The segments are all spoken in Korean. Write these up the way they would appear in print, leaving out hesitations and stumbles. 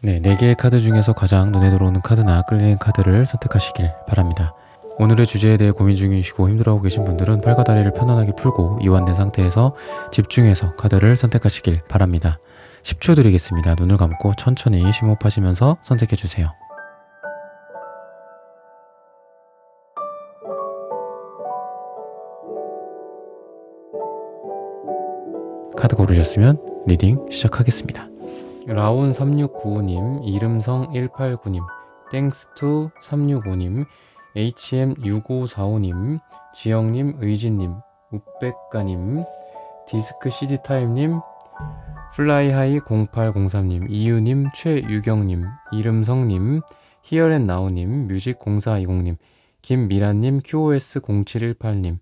네, 4개의 카드 중에서 가장 눈에 들어오는 카드나 끌리는 카드를 선택하시길 바랍니다. 오늘의 주제에 대해 고민 중이시고 힘들어하고 계신 분들은 팔과 다리를 편안하게 풀고 이완된 상태에서 집중해서 카드를 선택하시길 바랍니다. 10초 드리겠습니다. 눈을 감고 천천히 심호흡하시면서 선택해주세요. 카드 고르셨으면 리딩 시작하겠습니다. 라온3695님, 이름성189님, 땡스투 365님, HM6545님, 지영님, 의진님, 우백가님, 디스크 CD타임님, 플라이하이 0803님, 이유님, 최유경님, 이름성님, 히어앤나우님, 뮤직0420님, 김미란님, QOS0718님,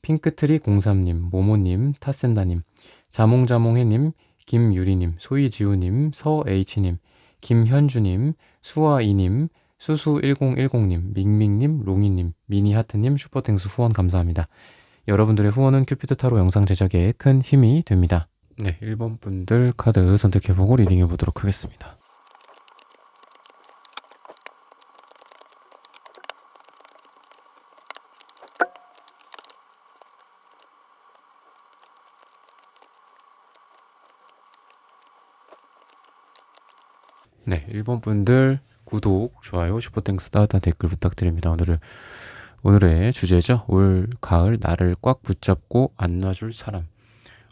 핑크트리03님, 모모님, 타센다님, 자몽자몽해님, 김유리님, 소이지우님, 서H님, 김현주님, 수아이님, 수수1010님, 밍밍님, 롱이님, 미니하트님, 슈퍼땡스 후원 감사합니다. 여러분들의 후원은 큐피드 타로 영상 제작에 큰 힘이 됩니다. 네, 1번 분들 카드 선택해보고 리딩해보도록 하겠습니다. 네, 1번 분들 구독, 좋아요, 슈퍼땡스, 따뜻한 댓글 부탁드립니다. 오늘의 주제죠. 올 가을 나를 꽉 붙잡고 안 놔줄 사람.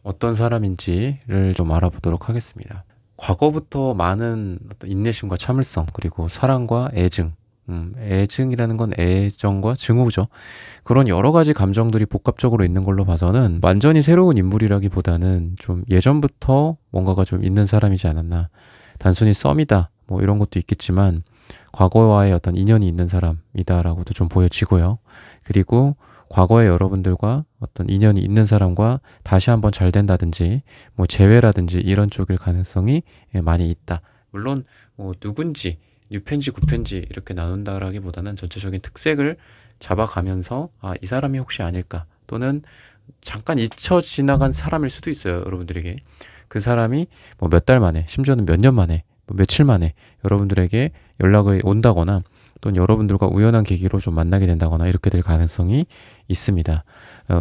어떤 사람인지를 좀 알아보도록 하겠습니다. 과거부터 많은 어떤 인내심과 참을성, 그리고 사랑과 애증, 애증이라는 건 애정과 증오죠. 그런 여러 가지 감정들이 복합적으로 있는 걸로 봐서는 완전히 새로운 인물이라기보다는 좀 예전부터 뭔가가 좀 있는 사람이지 않았나. 단순히 썸이다 뭐 이런 것도 있겠지만 과거와의 어떤 인연이 있는 사람이다라고도 좀 보여지고요. 그리고 과거에 여러분들과 어떤 인연이 있는 사람과 다시 한번 잘 된다든지 뭐 재회라든지 이런 쪽일 가능성이 많이 있다. 물론 뭐 누군지 뉴편지 구편지 이렇게 나눈다라기보다는 전체적인 특색을 잡아가면서 이 사람이 혹시 아닐까, 또는 잠깐 잊혀 지나간 사람일 수도 있어요. 여러분들에게 그 사람이 뭐 몇 달 만에, 심지어는 몇 년 만에, 뭐 며칠 만에 여러분들에게 연락이 온다거나, 또는 여러분들과 우연한 계기로 좀 만나게 된다거나 이렇게 될 가능성이 있습니다.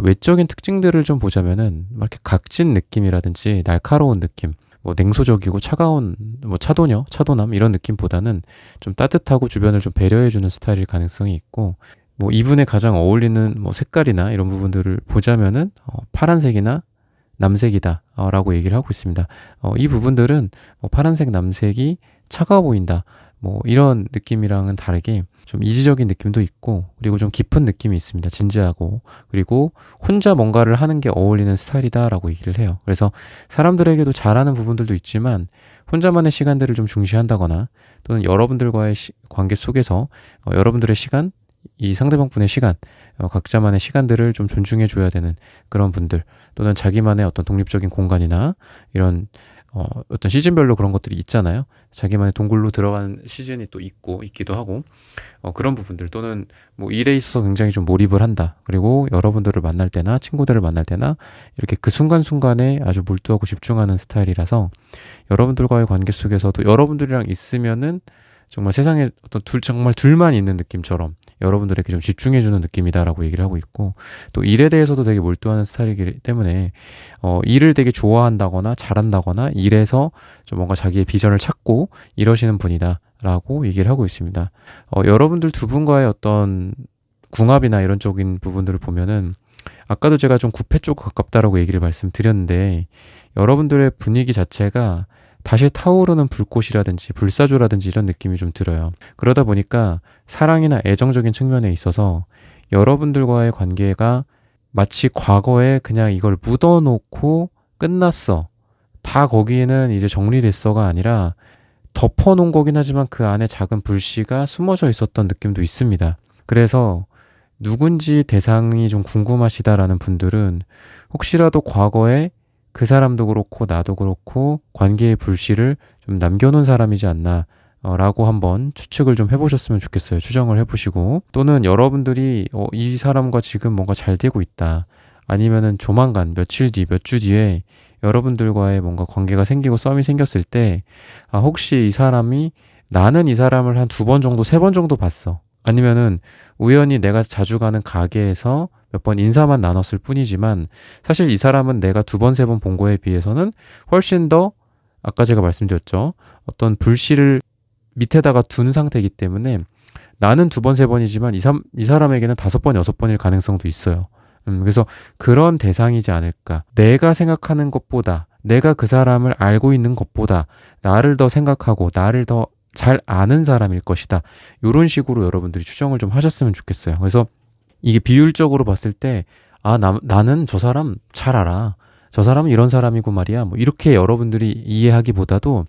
외적인 특징들을 좀 보자면은 이렇게 각진 느낌이라든지 날카로운 느낌, 뭐 냉소적이고 차가운 뭐 차도남 이런 느낌보다는 좀 따뜻하고 주변을 좀 배려해주는 스타일일 가능성이 있고, 뭐 이분의 가장 어울리는 뭐 색깔이나 이런 부분들을 보자면은 파란색이나 남색이다 라고 얘기를 하고 있습니다. 이 부분들은 파란색, 남색이 차가워 보인다 뭐 이런 느낌이랑은 다르게 좀 이지적인 느낌도 있고, 그리고 좀 깊은 느낌이 있습니다. 진지하고, 그리고 혼자 뭔가를 하는 게 어울리는 스타일이다 라고 얘기를 해요. 그래서 사람들에게도 잘하는 부분들도 있지만 혼자만의 시간들을 좀 중시한다거나, 또는 여러분들과의 관계 속에서 여러분들의 시간, 이 상대방분의 시간, 각자만의 시간들을 좀 존중해 줘야 되는 그런 분들, 또는 자기만의 어떤 독립적인 공간이나 이런 어떤 시즌별로 그런 것들이 있잖아요. 자기만의 동굴로 들어가는 시즌이 또 있기도 하고, 그런 부분들, 또는 뭐 일에 있어서 굉장히 좀 몰입을 한다. 그리고 여러분들을 만날 때나 친구들을 만날 때나 이렇게 그 순간순간에 아주 몰두하고 집중하는 스타일이라서 여러분들과의 관계 속에서도 여러분들이랑 있으면은 정말 세상에 어떤 정말 둘만 있는 느낌처럼 여러분들에게 좀 집중해주는 느낌이다라고 얘기를 하고 있고, 또 일에 대해서도 되게 몰두하는 스타일이기 때문에 일을 되게 좋아한다거나 잘한다거나 일에서 좀 뭔가 자기의 비전을 찾고 이러시는 분이다라고 얘기를 하고 있습니다. 여러분들 두 분과의 어떤 궁합이나 이런 쪽인 부분들을 보면은 아까도 제가 좀 구패 쪽 가깝다라고 얘기를 말씀드렸는데, 여러분들의 분위기 자체가 다시 타오르는 불꽃이라든지 불사조라든지 이런 느낌이 좀 들어요. 그러다 보니까 사랑이나 애정적인 측면에 있어서 여러분들과의 관계가 마치 과거에 그냥 이걸 묻어놓고 끝났어, 다 거기에는 이제 정리됐어가 아니라 덮어놓은 거긴 하지만 그 안에 작은 불씨가 숨어져 있었던 느낌도 있습니다. 그래서 누군지 대상이 좀 궁금하시다라는 분들은 혹시라도 과거에 그 사람도 그렇고 나도 그렇고 관계의 불씨를 좀 남겨놓은 사람이지 않나 라고 한번 추측을 좀 해보셨으면 좋겠어요. 추정을 해보시고, 또는 여러분들이 이 사람과 지금 뭔가 잘 되고 있다, 아니면은 조만간 며칠 뒤, 몇 주 뒤에 여러분들과의 뭔가 관계가 생기고 썸이 생겼을 때, 아, 혹시 이 사람이, 나는 이 사람을 한 2번 정도, 3번 정도 봤어. 아니면은 우연히 내가 자주 가는 가게에서 몇 번 인사만 나눴을 뿐이지만, 사실 이 사람은 내가 2번, 3번 본 거에 비해서는 훨씬 더, 아까 제가 말씀드렸죠, 어떤 불씨를 밑에다가 둔 상태이기 때문에 나는 2번, 3번이지만 이 사람에게는 5번, 6번일 가능성도 있어요. 그래서 그런 대상이지 않을까. 내가 생각하는 것보다, 내가 그 사람을 알고 있는 것보다 나를 더 생각하고 나를 더 잘 아는 사람일 것이다. 이런 식으로 여러분들이 추정을 좀 하셨으면 좋겠어요. 그래서 이게 비율적으로 봤을 때, 아, 나는 저 사람 잘 알아. 저 사람은 이런 사람이고 말이야. 뭐 이렇게 여러분들이 이해하기보다도,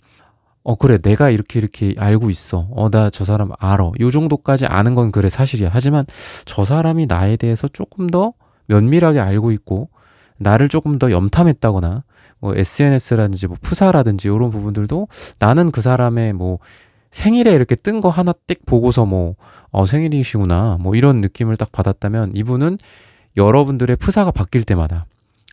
그래, 내가 이렇게 알고 있어. 나 저 사람 알아. 요 정도까지 아는 건 그래, 사실이야. 하지만 저 사람이 나에 대해서 조금 더 면밀하게 알고 있고, 나를 조금 더 염탐했다거나, 뭐 SNS라든지 뭐 푸사라든지 이런 부분들도 나는 그 사람의 뭐 생일에 이렇게 뜬 거 하나 띡 보고서 뭐, 생일이시구나. 뭐 이런 느낌을 딱 받았다면, 이분은 여러분들의 푸사가 바뀔 때마다,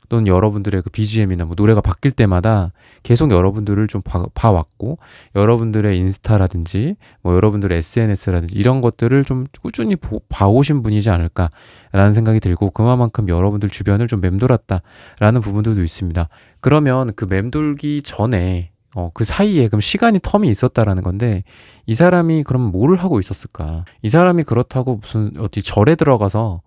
또는 여러분들의 그 BGM이나 뭐 노래가 바뀔 때마다 계속 여러분들을 좀 봐왔고, 여러분들의 인스타라든지 뭐 여러분들의 SNS라든지 이런 것들을 좀 꾸준히 봐오신 분이지 않을까라는 생각이 들고, 그만큼 여러분들 주변을 좀 맴돌았다라는 부분들도 있습니다. 그러면 그 맴돌기 전에 그 사이에 그럼 시간이 텀이 있었다라는 건데, 이 사람이 그럼 뭘 하고 있었을까? 이 사람이 그렇다고 무슨 어디 절에 들어가서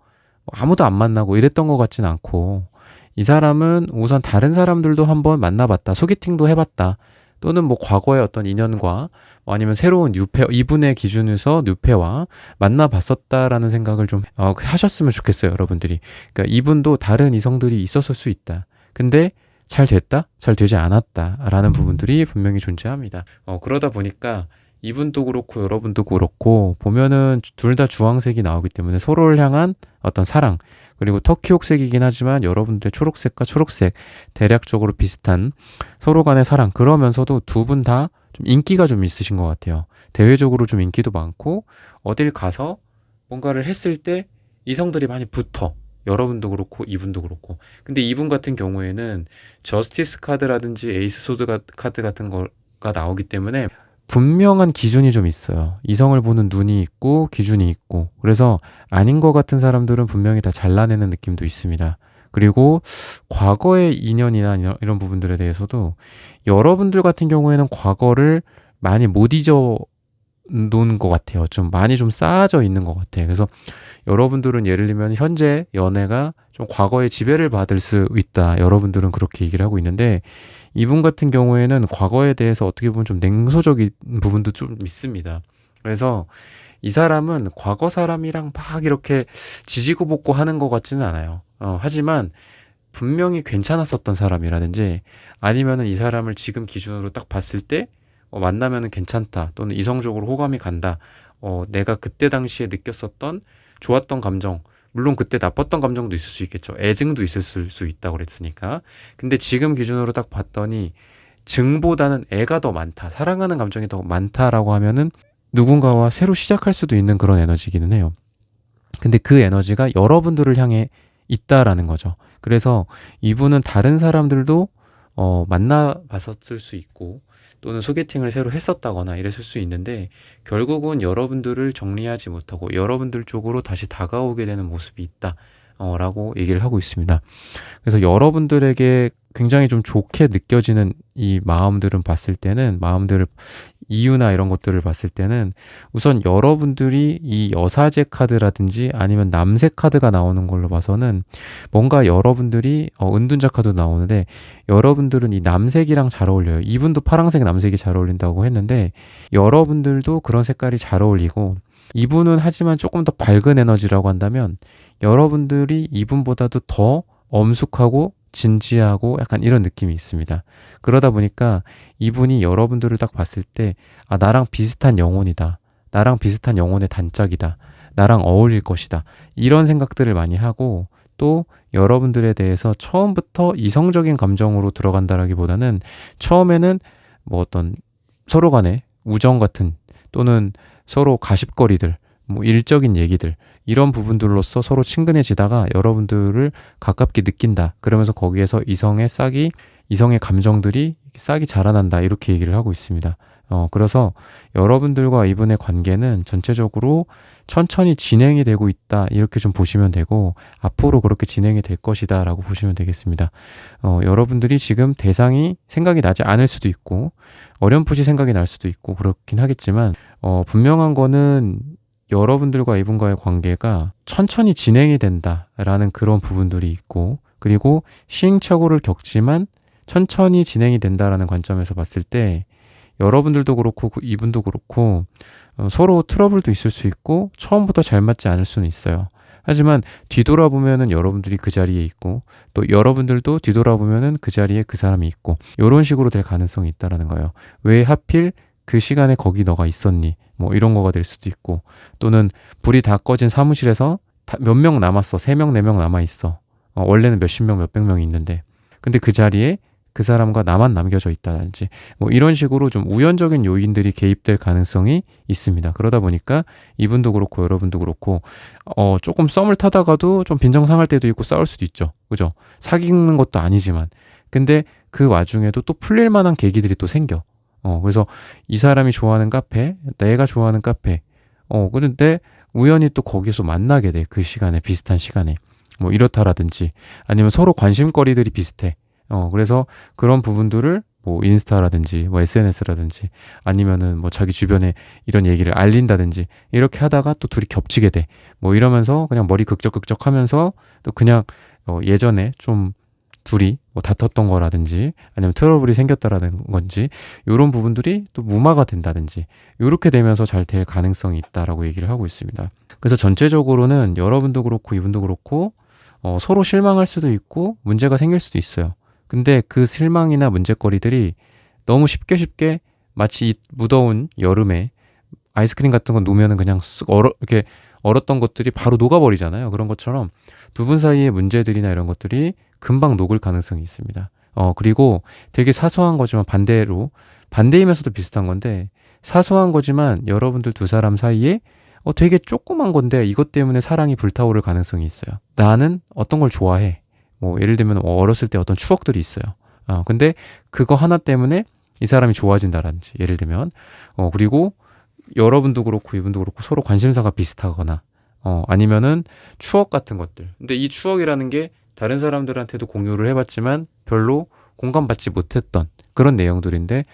아무도 안 만나고 이랬던 것 같진 않고, 이 사람은 우선 다른 사람들도 한번 만나봤다, 소개팅도 해봤다, 또는 뭐 과거의 어떤 인연과 뭐 아니면 새로운 뉴페, 이분의 기준에서 뉴페와 만나봤었다라는 생각을 좀 하셨으면 좋겠어요, 여러분들이. 그러니까 이분도 다른 이성들이 있었을 수 있다. 근데 잘 됐다? 잘 되지 않았다라는 부분들이 분명히 존재합니다. 그러다 보니까 이분도 그렇고 여러분도 그렇고 보면은 둘 다 주황색이 나오기 때문에 서로를 향한 어떤 사랑, 그리고 터키옥색이긴 하지만 여러분들의 초록색과 초록색 대략적으로 비슷한 서로 간의 사랑, 그러면서도 두 분 다 좀 인기가 좀 있으신 것 같아요. 대외적으로 좀 인기도 많고, 어딜 가서 뭔가를 했을 때 이성들이 많이 붙어. 여러분도 그렇고 이분도 그렇고. 근데 이분 같은 경우에는 저스티스 카드라든지 에이스 소드 카드 같은 거가 나오기 때문에 분명한 기준이 좀 있어요. 이성을 보는 눈이 있고 기준이 있고, 그래서 아닌 것 같은 사람들은 분명히 다 잘라내는 느낌도 있습니다. 그리고 과거의 인연이나 이런 부분들에 대해서도 여러분들 같은 경우에는 과거를 많이 못 잊어 놓은 것 같아요. 좀 많이 좀 쌓아져 있는 것 같아요. 그래서 여러분들은 예를 들면 현재 연애가 좀 과거에 지배를 받을 수 있다, 여러분들은 그렇게 얘기를 하고 있는데, 이분 같은 경우에는 과거에 대해서 어떻게 보면 좀 냉소적인 부분도 좀 있습니다. 그래서 이 사람은 과거 사람이랑 막 이렇게 지지고 볶고 하는 것 같지는 않아요. 하지만 분명히 괜찮았었던 사람이라든지, 아니면은 이 사람을 지금 기준으로 딱 봤을 때 만나면은 괜찮다, 또는 이성적으로 호감이 간다, 내가 그때 당시에 느꼈었던 좋았던 감정, 물론 그때 나빴던 감정도 있을 수 있겠죠. 애증도 있을 수 있다고 그랬으니까. 근데 지금 기준으로 딱 봤더니 증보다는 애가 더 많다, 사랑하는 감정이 더 많다라고 하면은 누군가와 새로 시작할 수도 있는 그런 에너지기는 해요. 근데 그 에너지가 여러분들을 향해 있다라는 거죠. 그래서 이분은 다른 사람들도 만나봤었을 수 있고, 또는 소개팅을 새로 했었다거나 이랬을 수 있는데, 결국은 여러분들을 정리하지 못하고 여러분들 쪽으로 다시 다가오게 되는 모습이 있다 라고 얘기를 하고 있습니다. 그래서 여러분들에게 굉장히 좀 좋게 느껴지는 이 마음들을 봤을 때는, 마음들을 이유나 이런 것들을 봤을 때는, 우선 여러분들이 이 여사제 카드라든지 아니면 남색 카드가 나오는 걸로 봐서는 뭔가 여러분들이 은둔자 카드 나오는데, 여러분들은 이 남색이랑 잘 어울려요. 이분도 파랑색 남색이 잘 어울린다고 했는데, 여러분들도 그런 색깔이 잘 어울리고, 이분은 하지만 조금 더 밝은 에너지라고 한다면 여러분들이 이분보다도 더 엄숙하고 진지하고 약간 이런 느낌이 있습니다. 그러다 보니까 이분이 여러분들을 딱 봤을 때, 아, 나랑 비슷한 영혼이다, 나랑 비슷한 영혼의 단짝이다, 나랑 어울릴 것이다, 이런 생각들을 많이 하고, 또 여러분들에 대해서 처음부터 이성적인 감정으로 들어간다라기보다는 처음에는 뭐 어떤 서로 간의 우정 같은, 또는 서로 가십거리들, 뭐 일적인 얘기들, 이런 부분들로서 서로 친근해지다가 여러분들을 가깝게 느낀다, 그러면서 거기에서 이성의 싹이 이성의 감정들이 싹이 자라난다 이렇게 얘기를 하고 있습니다. 그래서 여러분들과 이분의 관계는 전체적으로 천천히 진행이 되고 있다 이렇게 좀 보시면 되고 앞으로 그렇게 진행이 될 것이다 라고 보시면 되겠습니다. 여러분들이 지금 대상이 생각이 나지 않을 수도 있고 어렴풋이 생각이 날 수도 있고 그렇긴 하겠지만 분명한 거는 여러분들과 이분과의 관계가 천천히 진행이 된다라는 그런 부분들이 있고 그리고 시행착오를 겪지만 천천히 진행이 된다라는 관점에서 봤을 때 여러분들도 그렇고 이분도 그렇고 서로 트러블도 있을 수 있고 처음부터 잘 맞지 않을 수는 있어요. 하지만 뒤돌아보면은 여러분들이 그 자리에 있고 또 여러분들도 뒤돌아보면은 그 자리에 그 사람이 있고 이런 식으로 될 가능성이 있다라는 거예요. 왜 하필 그 시간에 거기 너가 있었니? 뭐 이런 거가 될 수도 있고 또는 불이 다 꺼진 사무실에서 몇 명 남았어. 3명, 4명 남아있어. 원래는 몇십 명, 몇백 명이 있는데 근데 그 자리에 그 사람과 나만 남겨져 있다든지 뭐 이런 식으로 좀 우연적인 요인들이 개입될 가능성이 있습니다. 그러다 보니까 이분도 그렇고 여러분도 그렇고 조금 썸을 타다가도 좀 빈정상할 때도 있고 싸울 수도 있죠. 그죠? 사귀는 것도 아니지만 근데 그 와중에도 또 풀릴 만한 계기들이 또 생겨. 그래서 이 사람이 좋아하는 카페, 내가 좋아하는 카페 그런데 우연히 또 거기서 만나게 돼. 그 시간에 비슷한 시간에 뭐 이렇다라든지 아니면 서로 관심거리들이 비슷해. 그래서 그런 부분들을 뭐 인스타라든지 뭐 SNS라든지 아니면은 뭐 자기 주변에 이런 얘기를 알린다든지 이렇게 하다가 또 둘이 겹치게 돼. 뭐 이러면서 그냥 머리 극적극적 하면서 또 그냥 예전에 좀 둘이 뭐 다퉜던 거라든지 아니면 트러블이 생겼다라는 건지 이런 부분들이 또 무마가 된다든지 이렇게 되면서 잘 될 가능성이 있다라고 얘기를 하고 있습니다. 그래서 전체적으로는 여러분도 그렇고 이분도 그렇고 서로 실망할 수도 있고 문제가 생길 수도 있어요. 근데 그 실망이나 문제거리들이 너무 쉽게 마치 이 무더운 여름에 아이스크림 같은 거 놓으면은 그냥 쓱 이렇게 얼었던 것들이 바로 녹아버리잖아요. 그런 것처럼 두 분 사이의 문제들이나 이런 것들이 금방 녹을 가능성이 있습니다. 그리고 되게 사소한 거지만 반대이면서도 비슷한 건데 사소한 거지만 여러분들 두 사람 사이에 되게 조그만 건데 이것 때문에 사랑이 불타오를 가능성이 있어요. 나는 어떤 걸 좋아해. 뭐 예를 들면 어렸을 때 어떤 추억들이 있어요. 근데 그거 하나 때문에 이 사람이 좋아진다든지 예를 들면 그리고 여러분도 그렇고 이분도 그렇고 서로 관심사가 비슷하거나 아니면은 추억 같은 것들. 근데 이 추억이라는 게 다른 사람들한테도 공유를 해봤지만 별로 공감받지 못했던 그런 내용들인데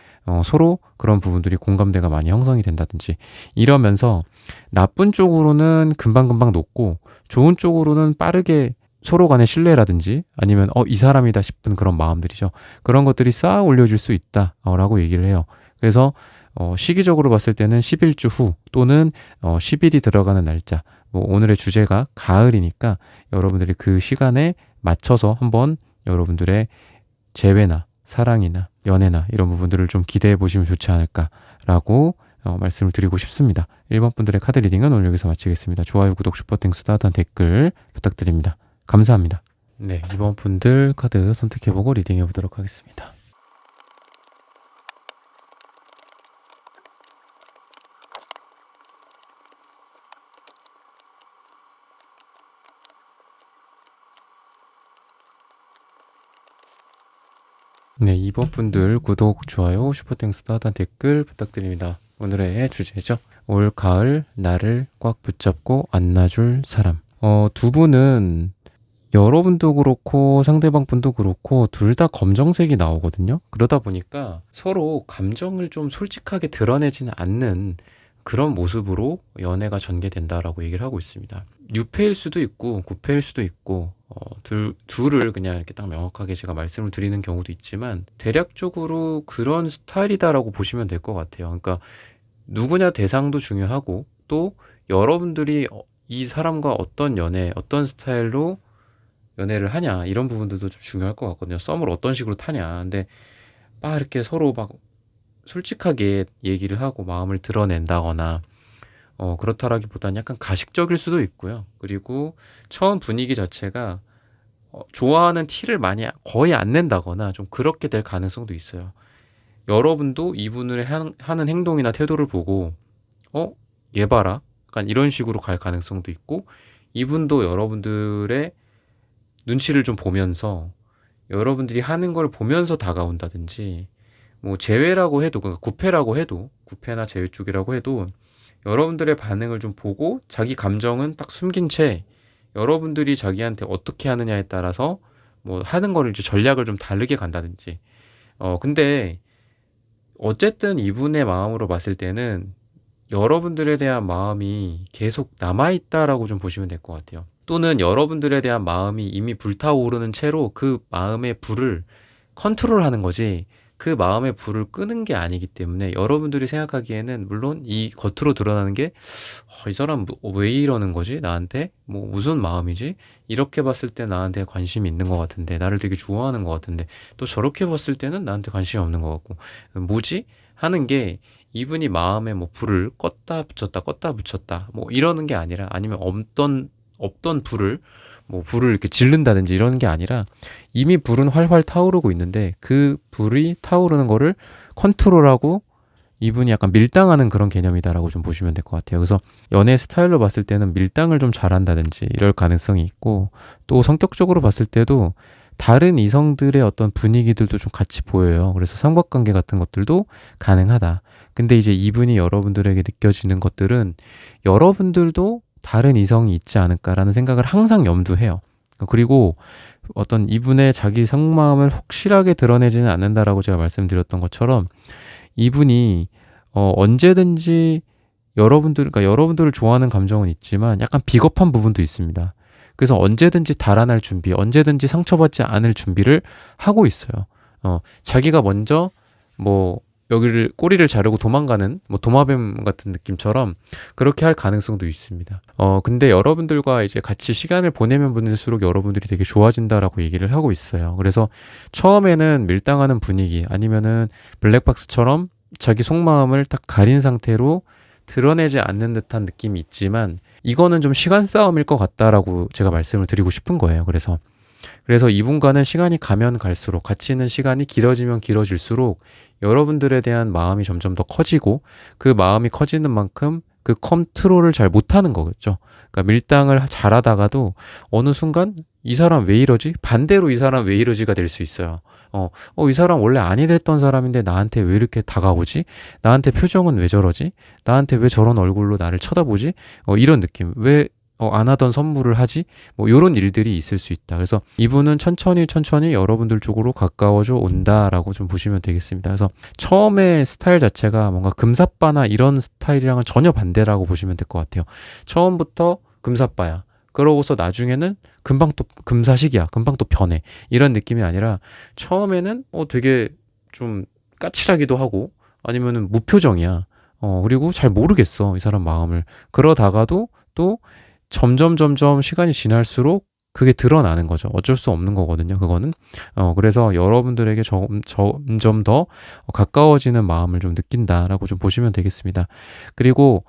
서로 그런 부분들이 공감대가 많이 형성이 된다든지 이러면서 나쁜 쪽으로는 금방금방 녹고 좋은 쪽으로는 빠르게 서로 간의 신뢰라든지 아니면 이 사람이다 싶은 그런 마음들이죠. 그런 것들이 쌓아 올려질 수 있다라고 얘기를 해요. 그래서 시기적으로 봤을 때는 11주 후 또는 10일이 들어가는 날짜 뭐 오늘의 주제가 가을이니까 여러분들이 그 시간에 맞춰서 한번 여러분들의 재회나 사랑이나 연애나 이런 부분들을 좀 기대해 보시면 좋지 않을까라고 말씀을 드리고 싶습니다. 1번 분들의 카드 리딩은 오늘 여기서 마치겠습니다. 좋아요, 구독, 슈퍼땡스, 따뜻한 댓글 부탁드립니다. 감사합니다. 네, 2번 분들 카드 선택해보고 리딩해 보도록 하겠습니다. 네, 2번 분들 구독, 좋아요, 슈퍼땡스, 따뜻한 댓글 부탁드립니다. 오늘의 주제죠. 올 가을 나를 꽉 붙잡고 안아줄 사람. 두 분은 여러분도 그렇고 상대방 분도 그렇고 둘 다 검정색이 나오거든요. 그러다 보니까 서로 감정을 좀 솔직하게 드러내지는 않는 그런 모습으로 연애가 전개된다라고 얘기를 하고 있습니다. 6패일 수도 있고 9패일 수도 있고 둘을 그냥 이렇게 딱 명확하게 제가 말씀을 드리는 경우도 있지만 대략적으로 그런 스타일이다라고 보시면 될 것 같아요. 그러니까 누구냐 대상도 중요하고 또 여러분들이 이 사람과 어떤 어떤 스타일로 연애를 하냐 이런 부분들도 좀 중요할 것 같거든요. 썸을 어떤 식으로 타냐. 근데 막 이렇게 서로 막 솔직하게 얘기를 하고 마음을 드러낸다거나 그렇다라기보다는 약간 가식적일 수도 있고요. 그리고 처음 분위기 자체가 좋아하는 티를 거의 안 낸다거나 좀 그렇게 될 가능성도 있어요. 여러분도 이분을 하는 행동이나 태도를 보고 얘 봐라. 약간 이런 식으로 갈 가능성도 있고 이분도 여러분들의 눈치를 좀 보면서 여러분들이 하는 걸 보면서 다가온다든지, 뭐 제외라고 해도, 그러니까 구패라고 해도, 구패나 제외 쪽이라고 해도 여러분들의 반응을 좀 보고 자기 감정은 딱 숨긴 채 여러분들이 자기한테 어떻게 하느냐에 따라서 뭐 하는 거를 이제 전략을 좀 다르게 간다든지. 근데 어쨌든 이분의 마음으로 봤을 때는 여러분들에 대한 마음이 계속 남아있다라고 좀 보시면 될 것 같아요. 또는 여러분들에 대한 마음이 이미 불타오르는 채로 그 마음의 불을 컨트롤하는 거지, 그 마음의 불을 끄는 게 아니기 때문에 여러분들이 생각하기에는, 물론 이 겉으로 드러나는 게 이 사람 왜 이러는 거지? 나한테? 뭐 무슨 마음이지? 이렇게 봤을 때 나한테 관심이 있는 것 같은데, 나를 되게 좋아하는 것 같은데, 또 저렇게 봤을 때는 나한테 관심이 없는 것 같고, 뭐지? 하는 게, 이분이 마음에 뭐 불을 껐다 붙였다 뭐 이러는 게 아니라, 아니면 없던 불을 이렇게 지른다든지 이러는 게 아니라, 이미 불은 활활 타오르고 있는데 그 불이 타오르는 거를 컨트롤하고 이분이 약간 밀당하는 그런 개념이다라고 좀 보시면 될 것 같아요. 그래서 연애 스타일로 봤을 때는 밀당을 좀 잘한다든지 이럴 가능성이 있고, 또 성격적으로 봤을 때도 다른 이성들의 어떤 분위기들도 좀 같이 보여요. 그래서 삼각관계 같은 것들도 가능하다. 근데 이제 이분이 여러분들에게 느껴지는 것들은 여러분들도 다른 이성이 있지 않을까라는 생각을 항상 염두해요. 그리고 어떤 이분의 자기 속마음을 확실하게 드러내지는 않는다라고 제가 말씀드렸던 것처럼, 이분이 언제든지 그러니까 여러분들을 좋아하는 감정은 있지만 약간 비겁한 부분도 있습니다. 그래서 언제든지 달아날 준비, 언제든지 상처받지 않을 준비를 하고 있어요. 자기가 먼저 뭐 여기를 꼬리를 자르고 도망가는 뭐 도마뱀 같은 느낌처럼 그렇게 할 가능성도 있습니다. 근데 여러분들과 이제 같이 시간을 보내면 보낼수록 여러분들이 되게 좋아진다라고 얘기를 하고 있어요. 그래서 처음에는 밀당하는 분위기, 아니면은 블랙박스처럼 자기 속마음을 딱 가린 상태로 드러내지 않는 듯한 느낌이 있지만, 이거는 좀 시간 싸움일 것 같다라고 제가 말씀을 드리고 싶은 거예요. 그래서 이분과는 시간이 가면 갈수록, 같이 있는 시간이 길어지면 길어질수록 여러분들에 대한 마음이 점점 더 커지고, 그 마음이 커지는 만큼 그 컨트롤을 잘 못하는 거겠죠. 그러니까 밀당을 잘하다가도 어느 순간 이 사람 왜 이러지? 반대로 이 사람 왜 이러지가 될 수 있어요. 이 사람 원래 아니 됐던 사람인데 나한테 왜 이렇게 다가오지? 나한테 표정은 왜 저러지? 나한테 왜 저런 얼굴로 나를 쳐다보지? 이런 느낌. 왜 안 하던 선물을 하지? 뭐 이런 일들이 있을 수 있다. 그래서 이분은 천천히 여러분들 쪽으로 가까워져 온다라고 좀 보시면 되겠습니다. 그래서 처음에 스타일 자체가 뭔가 금사빠나 이런 스타일이랑은 전혀 반대라고 보시면 될 것 같아요. 처음부터 금사빠야. 그러고서 나중에는 금방 또 금사식이야. 금방 또 변해. 이런 느낌이 아니라, 처음에는 되게 좀 까칠하기도 하고, 아니면은 무표정이야. 그리고 잘 모르겠어, 이 사람 마음을. 그러다가도 또 점점 시간이 지날수록 그게 드러나는 거죠. 어쩔 수 없는 거거든요, 그거는. 그래서 여러분들에게 점점 더 가까워지는 마음을 좀 느낀다라고 좀 보시면 되겠습니다. 그리고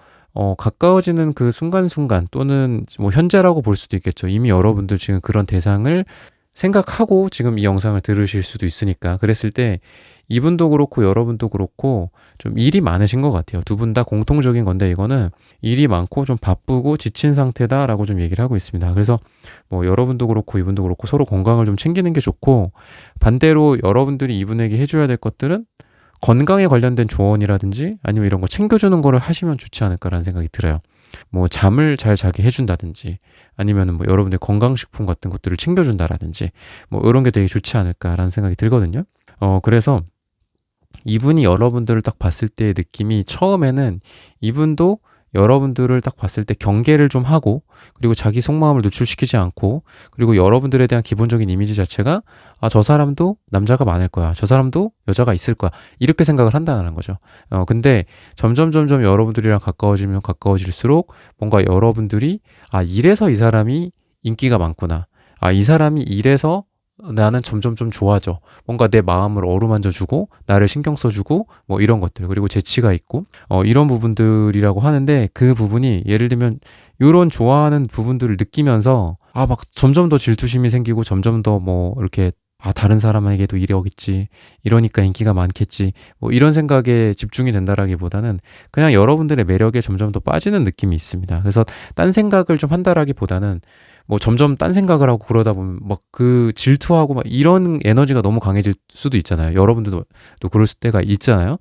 가까워지는 그 순간순간, 또는 뭐 현재라고 볼 수도 있겠죠. 이미 여러분들 지금 그런 대상을 생각하고 지금 이 영상을 들으실 수도 있으니까, 그랬을 때 이분도 그렇고 여러분도 그렇고 좀 일이 많으신 것 같아요. 두 분 다 공통적인 건데, 이거는 일이 많고 좀 바쁘고 지친 상태다라고 좀 얘기를 하고 있습니다. 그래서 뭐 여러분도 그렇고 이분도 그렇고 서로 건강을 좀 챙기는 게 좋고, 반대로 여러분들이 이분에게 해줘야 될 것들은 건강에 관련된 조언이라든지 아니면 이런 거 챙겨주는 거를 하시면 좋지 않을까라는 생각이 들어요. 뭐 잠을 잘 자게 해준다든지, 아니면은 뭐 여러분들 건강식품 같은 것들을 챙겨준다라든지, 뭐 이런 게 되게 좋지 않을까라는 생각이 들거든요. 그래서 이분이 여러분들을 딱 봤을 때의 느낌이, 처음에는 이분도 여러분들을 딱 봤을 때 경계를 좀 하고, 그리고 자기 속마음을 노출시키지 않고, 그리고 여러분들에 대한 기본적인 이미지 자체가, 저 사람도 남자가 많을 거야, 저 사람도 여자가 있을 거야, 이렇게 생각을 한다는 거죠. 근데 점점 여러분들이랑 가까워지면 가까워질수록 뭔가 여러분들이, 이래서 이 사람이 인기가 많구나, 이 사람이 이래서 나는 점점 좋아져. 뭔가 내 마음을 어루만져주고 나를 신경 써주고 뭐 이런 것들, 그리고 재치가 있고 이런 부분들이라고 하는데, 그 부분이 예를 들면 이런 좋아하는 부분들을 느끼면서 막 점점 더 질투심이 생기고, 점점 더 뭐 이렇게 다른 사람에게도 이러겠지. 이러니까 인기가 많겠지. 뭐 이런 생각에 집중이 된다라기보다는 그냥 여러분들의 매력에 점점 더 빠지는 느낌이 있습니다. 그래서 딴 생각을 좀 한다라기보다는 뭐 점점 딴 생각을 하고 그러다 보면 막 그 질투하고 막 이런 에너지가 너무 강해질 수도 있잖아요. 여러분들도 또 그럴 때가 있잖아요.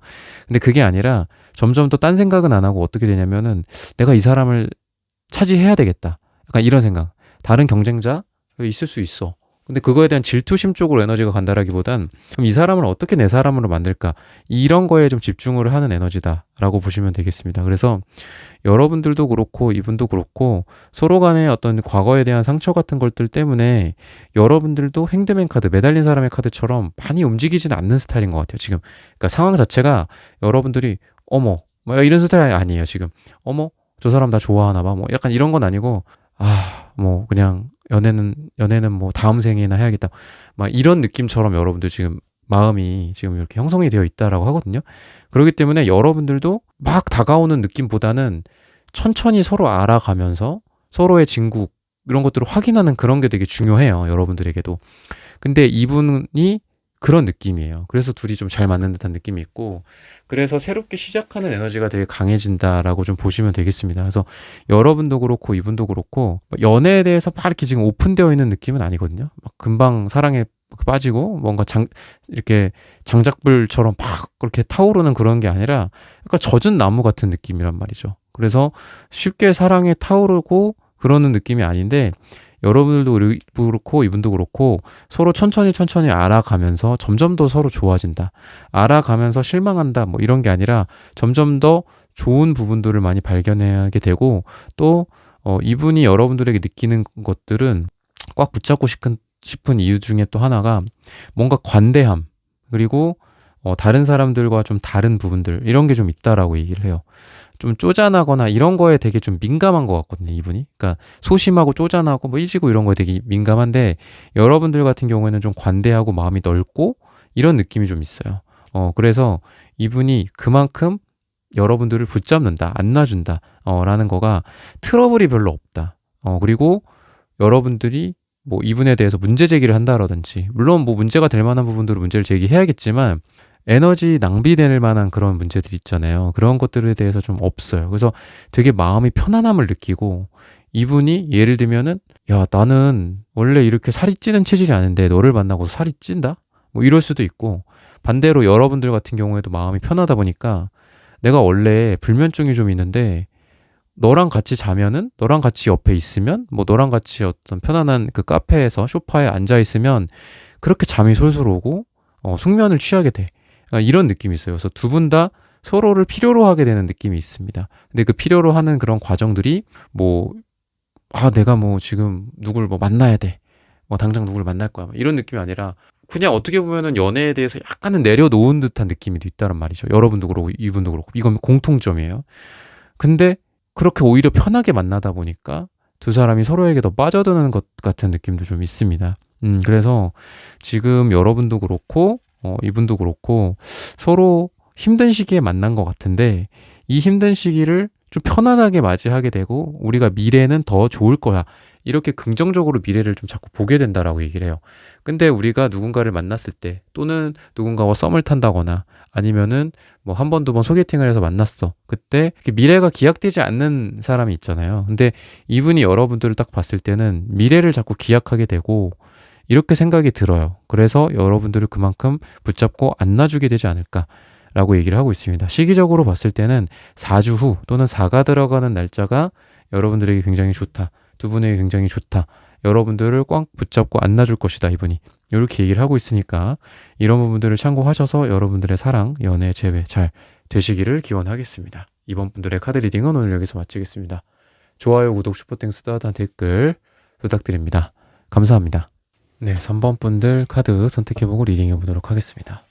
근데 그게 아니라 점점 더 딴 생각은 안 하고 어떻게 되냐면은 내가 이 사람을 차지해야 되겠다. 약간 이런 생각. 다른 경쟁자 있을 수 있어. 근데 그거에 대한 질투심 쪽으로 에너지가 간다라기보단 그럼 이 사람을 어떻게 내 사람으로 만들까? 이런 거에 좀 집중을 하는 에너지다라고 보시면 되겠습니다. 그래서 여러분들도 그렇고 이분도 그렇고 서로 간의 어떤 과거에 대한 상처 같은 것들 때문에 여러분들도 행드맨 카드, 매달린 사람의 카드처럼 많이 움직이지는 않는 스타일인 것 같아요. 지금 그러니까 상황 자체가 여러분들이 어머 뭐 이런 스타일이 아니에요. 지금 어머 저 사람 나 좋아하나 봐. 뭐 약간 이런 건 아니고 뭐 그냥 연애는 뭐 다음 생에나 해야겠다. 막 이런 느낌처럼 여러분들 지금 마음이 지금 이렇게 형성이 되어 있다라고 하거든요. 그렇기 때문에 여러분들도 막 다가오는 느낌보다는 천천히 서로 알아가면서 서로의 진국 이런 것들을 확인하는 그런 게 되게 중요해요. 여러분들에게도. 근데 이분이 그런 느낌이에요. 그래서 둘이 좀 잘 맞는 듯한 느낌이 있고, 그래서 새롭게 시작하는 에너지가 되게 강해진다라고 좀 보시면 되겠습니다. 그래서 여러분도 그렇고 이분도 그렇고 연애에 대해서 막 이렇게 지금 오픈되어 있는 느낌은 아니거든요. 막 금방 사랑에 빠지고 뭔가 이렇게 장작불처럼 막 그렇게 타오르는 그런 게 아니라 약간 젖은 나무 같은 느낌이란 말이죠. 그래서 쉽게 사랑에 타오르고 그러는 느낌이 아닌데 여러분들도 그렇고 이분도 그렇고 서로 천천히 알아가면서 점점 더 서로 좋아진다. 알아가면서 실망한다. 뭐 이런 게 아니라 점점 더 좋은 부분들을 많이 발견하게 되고 또 이분이 여러분들에게 느끼는 것들은 꽉 붙잡고 싶은 이유 중에 또 하나가 뭔가 관대함 그리고 다른 사람들과 좀 다른 부분들 이런 게 좀 있다라고 얘기를 해요. 좀 쪼잔하거나 이런 거에 되게 좀 민감한 것 같거든요, 이분이. 그러니까 소심하고 쪼잔하고 뭐 삐지고 이런 거에 되게 민감한데 여러분들 같은 경우에는 좀 관대하고 마음이 넓고 이런 느낌이 좀 있어요. 그래서 이분이 그만큼 여러분들을 붙잡는다, 안 놔준다, 라는 거가 트러블이 별로 없다. 그리고 여러분들이 뭐 이분에 대해서 문제 제기를 한다라든지 물론 뭐 문제가 될 만한 부분들은 문제를 제기해야겠지만 에너지 낭비될 만한 그런 문제들 있잖아요. 그런 것들에 대해서 좀 없어요. 그래서 되게 마음이 편안함을 느끼고 이분이 예를 들면은 야 나는 원래 이렇게 살이 찌는 체질이 아닌데 너를 만나고 살이 찐다? 뭐 이럴 수도 있고 반대로 여러분들 같은 경우에도 마음이 편하다 보니까 내가 원래 불면증이 좀 있는데 너랑 같이 자면은 너랑 같이 옆에 있으면 뭐 너랑 같이 어떤 편안한 그 카페에서 소파에 앉아 있으면 그렇게 잠이 솔솔 오고 숙면을 취하게 돼. 이런 느낌이 있어요. 그래서 두 분 다 서로를 필요로 하게 되는 느낌이 있습니다. 근데 그 필요로 하는 그런 과정들이 뭐 내가 뭐 지금 누굴 뭐 만나야 돼. 뭐 당장 누굴 만날 거야. 이런 느낌이 아니라 그냥 어떻게 보면은 연애에 대해서 약간은 내려놓은 듯한 느낌이 있다란 말이죠. 여러분도 그렇고 이분도 그렇고 이건 공통점이에요. 근데 그렇게 오히려 편하게 만나다 보니까 두 사람이 서로에게 더 빠져드는 것 같은 느낌도 좀 있습니다. 그래서 지금 여러분도 그렇고 이분도 그렇고 서로 힘든 시기에 만난 것 같은데 이 힘든 시기를 좀 편안하게 맞이하게 되고 우리가 미래는 더 좋을 거야. 이렇게 긍정적으로 미래를 좀 자꾸 보게 된다라고 얘기를 해요. 근데 우리가 누군가를 만났을 때 또는 누군가와 썸을 탄다거나 아니면은 뭐 한 번, 두 번 소개팅을 해서 만났어. 그때 미래가 기약되지 않는 사람이 있잖아요. 근데 이분이 여러분들을 딱 봤을 때는 미래를 자꾸 기약하게 되고 이렇게 생각이 들어요. 그래서 여러분들을 그만큼 붙잡고 안 놔주게 되지 않을까라고 얘기를 하고 있습니다. 시기적으로 봤을 때는 4주 후 또는 4가 들어가는 날짜가 여러분들에게 굉장히 좋다. 두 분에게 굉장히 좋다. 여러분들을 꽉 붙잡고 안 놔줄 것이다. 이분이. 이렇게 얘기를 하고 있으니까 이런 부분들을 참고하셔서 여러분들의 사랑, 연애, 재회 잘 되시기를 기원하겠습니다. 이번 분들의 카드 리딩은 오늘 여기서 마치겠습니다. 좋아요, 구독, 슈퍼땡스, 따뜻한 댓글 부탁드립니다. 감사합니다. 네, 3번 분들 카드 선택해보고 리딩해 보도록 하겠습니다.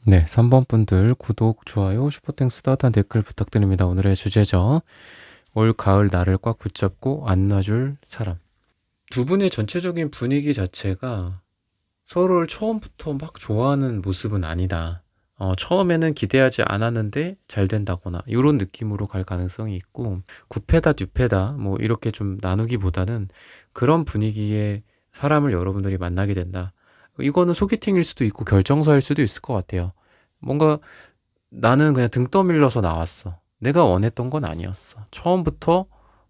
네, 3번 분들 구독, 좋아요, 슈퍼땡스, 따뜻한 댓글 부탁드립니다. 오늘의 주제죠. 올 가을 나를 꽉 붙잡고 안 놔줄 사람. 두 분의 전체적인 분위기 자체가 서로를 처음부터 막 좋아하는 모습은 아니다. 처음에는 기대하지 않았는데 잘 된다거나 이런 느낌으로 갈 가능성이 있고, 구패다 뉴패다 뭐 이렇게 좀 나누기보다는 그런 분위기에 사람을 여러분들이 만나게 된다. 이거는 소개팅일 수도 있고 결정사일 수도 있을 것 같아요. 뭔가 나는 그냥 등 떠밀려서 나왔어. 내가 원했던 건 아니었어. 처음부터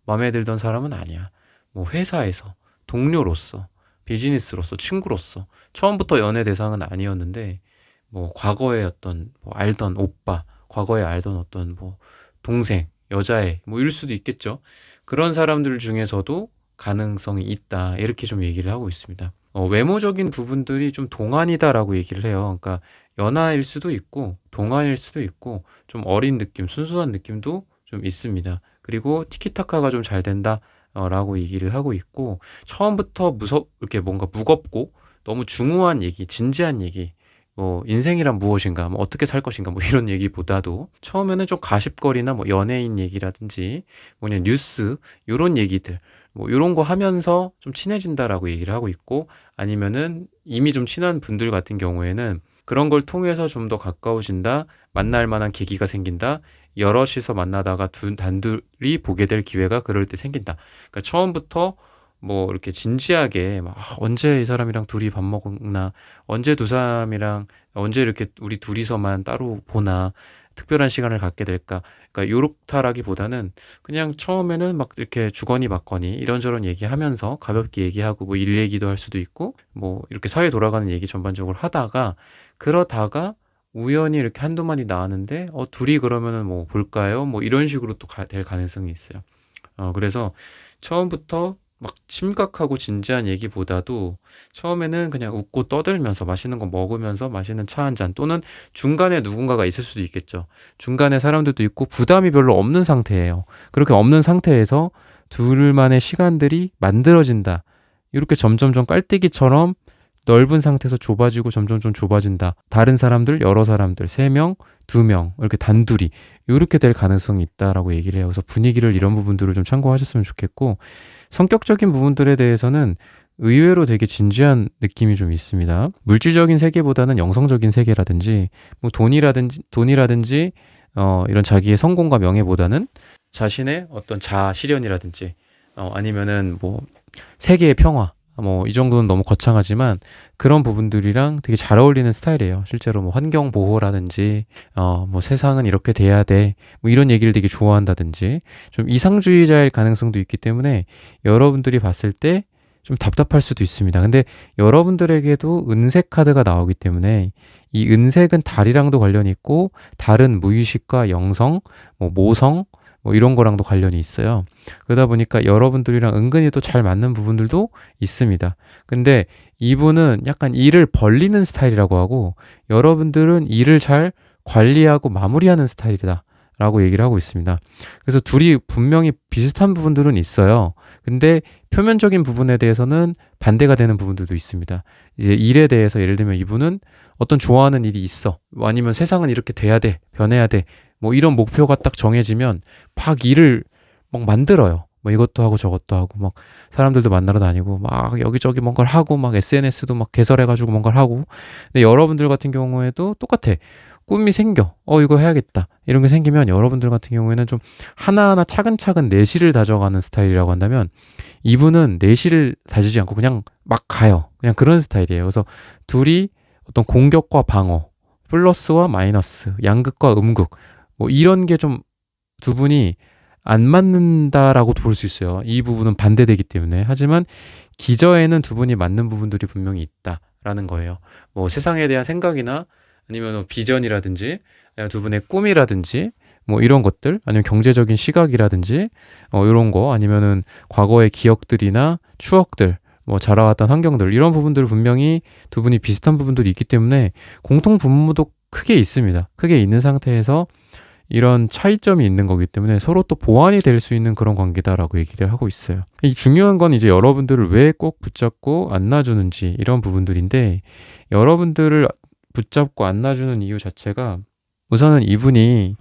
마음에 들던 사람은 아니야. 뭐 회사에서, 동료로서, 비즈니스로서, 친구로서 처음부터 연애 대상은 아니었는데, 뭐 과거에 어떤 뭐 알던 오빠, 과거에 알던 어떤 뭐 동생, 여자애 뭐 이럴 수도 있겠죠. 그런 사람들 중에서도 가능성이 있다. 이렇게 좀 얘기를 하고 있습니다. 외모적인 부분들이 좀 동안이다라고 얘기를 해요. 그러니까 연하일 수도 있고 동안일 수도 있고 좀 어린 느낌, 순수한 느낌도 좀 있습니다. 그리고 티키타카가 좀 잘 된다 라고 얘기를 하고 있고, 처음부터 이렇게 뭔가 무겁고 너무 중후한 얘기, 진지한 얘기, 뭐 인생이란 무엇인가, 뭐 어떻게 살 것인가, 뭐 이런 얘기보다도 처음에는 좀 가십거리나 뭐 연예인 얘기라든지 뭐냐 뉴스 요런 얘기들, 뭐 요런 거 하면서 좀 친해진다라고 얘기를 하고 있고, 아니면은 이미 좀 친한 분들 같은 경우에는 그런 걸 통해서 좀 더 가까워진다, 만날 만한 계기가 생긴다, 여럿이서 만나다가 단둘이 보게 될 기회가 그럴 때 생긴다. 그러니까 처음부터 뭐 이렇게 진지하게 막 언제 이 사람이랑 둘이 밥 먹나, 언제 두 사람이랑, 언제 이렇게 우리 둘이서만 따로 보나, 특별한 시간을 갖게 될까, 그러니까 요렇다라기보다는 그냥 처음에는 막 이렇게 주거니 받거니 이런저런 얘기하면서 가볍게 얘기하고 뭐 일 얘기도 할 수도 있고 뭐 이렇게 사회 돌아가는 얘기 전반적으로 하다가, 그러다가 우연히 이렇게 한두 마디 나왔는데 둘이 그러면은 뭐 볼까요? 뭐 이런 식으로 또 될 가능성이 있어요. 그래서 처음부터 막 심각하고 진지한 얘기보다도 처음에는 그냥 웃고 떠들면서 맛있는 거 먹으면서 마시는 차 한 잔, 또는 중간에 누군가가 있을 수도 있겠죠. 중간에 사람들도 있고 부담이 별로 없는 상태예요. 그렇게 없는 상태에서 둘만의 시간들이 만들어진다. 이렇게 점점점 깔때기처럼 넓은 상태에서 좁아지고 점점점 좁아진다. 다른 사람들, 여러 사람들, 3명, 2명 이렇게 단둘이 이렇게 될 가능성이 있다라고 얘기를 해요. 그래서 분위기를, 이런 부분들을 좀 참고하셨으면 좋겠고, 성격적인 부분들에 대해서는 의외로 되게 진지한 느낌이 좀 있습니다. 물질적인 세계보다는 영성적인 세계라든지 뭐 돈이라든지 이런 자기의 성공과 명예보다는 자신의 어떤 자아 실현이라든지 아니면은 뭐 세계의 평화, 뭐 이 정도는 너무 거창하지만 그런 부분들이랑 되게 잘 어울리는 스타일이에요. 실제로 뭐 환경 보호라든지 뭐 세상은 이렇게 돼야 돼, 뭐 이런 얘기를 되게 좋아한다든지, 좀 이상주의자일 가능성도 있기 때문에 여러분들이 봤을 때 좀 답답할 수도 있습니다. 근데 여러분들에게도 은색 카드가 나오기 때문에 이 은색은 달이랑도 관련이 있고 다른 무의식과 영성, 뭐 모성, 뭐 이런 거랑도 관련이 있어요. 그러다 보니까 여러분들이랑 은근히 또 잘 맞는 부분들도 있습니다. 근데 이분은 약간 일을 벌리는 스타일이라고 하고, 여러분들은 일을 잘 관리하고 마무리하는 스타일이다 라고 얘기를 하고 있습니다. 그래서 둘이 분명히 비슷한 부분들은 있어요. 근데 표면적인 부분에 대해서는 반대가 되는 부분들도 있습니다. 이제 일에 대해서 예를 들면 이분은 어떤 좋아하는 일이 있어, 뭐 아니면 세상은 이렇게 돼야 돼, 변해야 돼, 뭐 이런 목표가 딱 정해지면 막 일을 막 만들어요. 뭐 이것도 하고 저것도 하고 막 사람들도 만나러 다니고 막 여기저기 뭔가를 하고 막 SNS도 막 개설해가지고 뭔가를 하고. 근데 여러분들 같은 경우에도 똑같아. 꿈이 생겨. 이거 해야겠다. 이런 게 생기면 여러분들 같은 경우에는 좀 하나하나 차근차근 내실을 다져가는 스타일이라고 한다면, 이분은 내실을 다지지 않고 그냥 막 가요. 그냥 그런 스타일이에요. 그래서 둘이 어떤 공격과 방어, 플러스와 마이너스, 양극과 음극, 뭐 이런 게 좀 두 분이 안 맞는다라고 볼 수 있어요. 이 부분은 반대되기 때문에. 하지만 기저에는 두 분이 맞는 부분들이 분명히 있다라는 거예요. 뭐 세상에 대한 생각이나 아니면 뭐 비전이라든지, 아니면 두 분의 꿈이라든지 뭐 이런 것들, 아니면 경제적인 시각이라든지 이런 거, 아니면은 과거의 기억들이나 추억들, 뭐 자라왔던 환경들, 이런 부분들 분명히 두 분이 비슷한 부분들이 있기 때문에 공통 분모도 크게 있습니다. 크게 있는 상태에서 이런 차이점이 있는 거기 때문에 서로 또 보완이 될 수 있는 그런 관계다라고 얘기를 하고 있어요. 이 중요한 건 이제 여러분들을 왜 꼭 붙잡고 안 놔주는지, 이런 부분들인데, 여러분들을 붙잡고 안 놔주는 이유 자체가, 우선은 이분이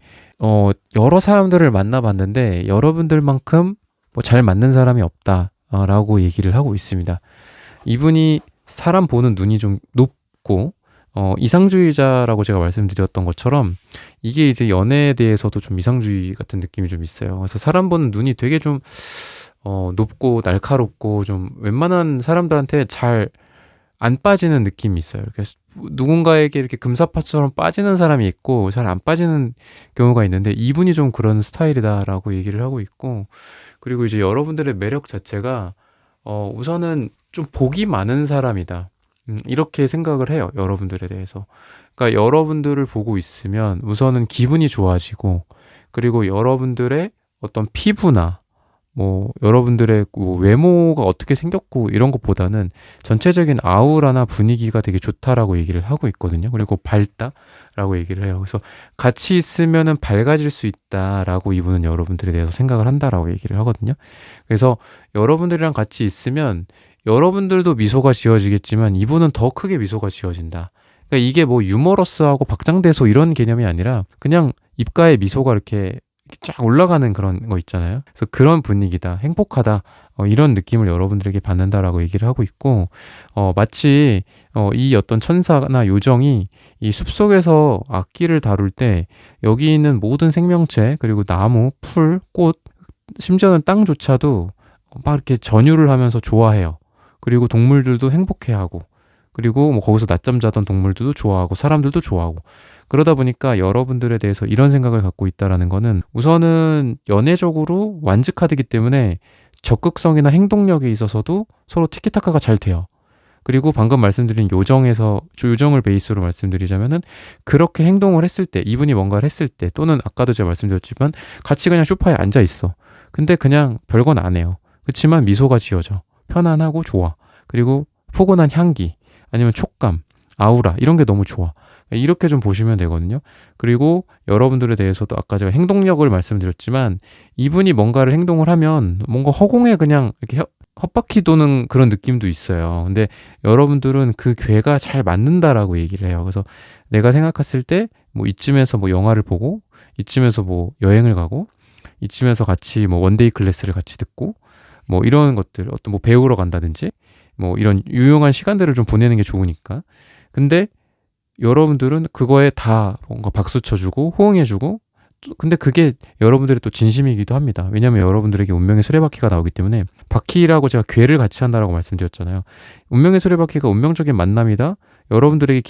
여러 사람들을 만나봤는데 여러분들만큼 뭐 잘 맞는 사람이 없다라고 얘기를 하고 있습니다. 이분이 사람 보는 눈이 좀 높고 이상주의자라고 제가 말씀드렸던 것처럼 이게 이제 연애에 대해서도 좀 이상주의 같은 느낌이 좀 있어요. 그래서 사람 보는 눈이 되게 좀 높고 날카롭고 좀 웬만한 사람들한테 잘 안 빠지는 느낌이 있어요. 이렇게 누군가에게 이렇게 금사파처럼 빠지는 사람이 있고 잘 안 빠지는 경우가 있는데 이분이 좀 그런 스타일이다라고 얘기를 하고 있고, 그리고 이제 여러분들의 매력 자체가 우선은 좀 복이 많은 사람이다. 이렇게 생각을 해요. 여러분들에 대해서. 그러니까 여러분들을 보고 있으면 우선은 기분이 좋아지고, 그리고 여러분들의 어떤 피부나 뭐 여러분들의 뭐 외모가 어떻게 생겼고 이런 것보다는 전체적인 아우라나 분위기가 되게 좋다라고 얘기를 하고 있거든요. 그리고 밝다라고 얘기를 해요. 그래서 같이 있으면은 밝아질 수 있다라고 이분은 여러분들에 대해서 생각을 한다라고 얘기를 하거든요. 그래서 여러분들이랑 같이 있으면 여러분들도 미소가 지어지겠지만 이분은 더 크게 미소가 지어진다. 그러니까 이게 뭐 유머러스하고 박장대소 이런 개념이 아니라 그냥 입가에 미소가 이렇게 쫙 올라가는 그런 거 있잖아요. 그래서 그런 분위기다, 행복하다, 이런 느낌을 여러분들에게 받는다라고 얘기를 하고 있고, 마치 이 어떤 천사나 요정이 이 숲속에서 악기를 다룰 때 여기 있는 모든 생명체, 그리고 나무, 풀, 꽃, 심지어는 땅조차도 막 이렇게 전율을 하면서 좋아해요. 그리고 동물들도 행복해하고, 그리고 뭐 거기서 낮잠 자던 동물들도 좋아하고 사람들도 좋아하고, 그러다 보니까 여러분들에 대해서 이런 생각을 갖고 있다라는 거는 우선은 연애적으로 완직하기 때문에 적극성이나 행동력에 있어서도 서로 티키타카가 잘 돼요. 그리고 방금 말씀드린 요정을 베이스로 말씀드리자면은 그렇게 행동을 했을 때, 이분이 뭔가를 했을 때, 또는 아까도 제가 말씀드렸지만 같이 그냥 소파에 앉아 있어. 근데 그냥 별건 안 해요. 그렇지만 미소가 지어져. 편안하고 좋아. 그리고 포근한 향기, 아니면 촉감, 아우라 이런 게 너무 좋아. 이렇게 좀 보시면 되거든요. 그리고 여러분들에 대해서도 아까 제가 행동력을 말씀드렸지만 이분이 뭔가를 행동을 하면 뭔가 허공에 그냥 이렇게 헛바퀴 도는 그런 느낌도 있어요. 근데 여러분들은 그 궤가 잘 맞는다라고 얘기를 해요. 그래서 내가 생각했을 때 뭐 이쯤에서 뭐 영화를 보고, 이쯤에서 뭐 여행을 가고, 이쯤에서 같이 뭐 원데이 클래스를 같이 듣고, 뭐 이런 것들, 어떤 뭐 배우러 간다든지 뭐 이런 유용한 시간들을 좀 보내는 게 좋으니까. 근데 여러분들은 그거에 다 뭔가 박수 쳐주고 호응해주고, 근데 그게 여러분들의 또 진심이기도 합니다. 왜냐하면 여러분들에게 운명의 수레바퀴가 나오기 때문에, 바퀴라고 제가 궤를 같이 한다라고 말씀드렸잖아요. 운명의 수레바퀴가 운명적인 만남이다. 여러분들에게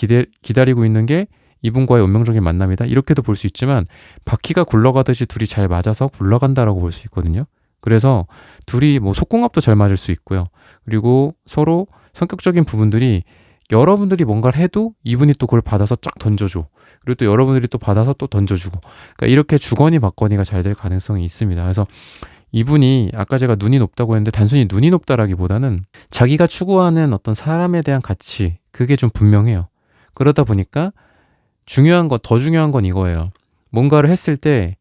기다리고 있는 게 이분과의 운명적인 만남이다. 이렇게도 볼 수 있지만 바퀴가 굴러가듯이 둘이 잘 맞아서 굴러간다라고 볼 수 있거든요. 그래서 둘이 뭐 속궁합도 잘 맞을 수 있고요. 그리고 서로 성격적인 부분들이 여러분들이 뭔가를 해도 이분이 또 그걸 받아서 쫙 던져줘. 그리고 또 여러분들이 또 받아서 또 던져주고. 그러니까 이렇게 주거니 받거니가 잘 될 가능성이 있습니다. 그래서 이분이 아까 제가 눈이 높다고 했는데 단순히 눈이 높다라기보다는 자기가 추구하는 어떤 사람에 대한 가치, 그게 좀 분명해요. 그러다 보니까 더 중요한 건 이거예요. 뭔가를 했을 때,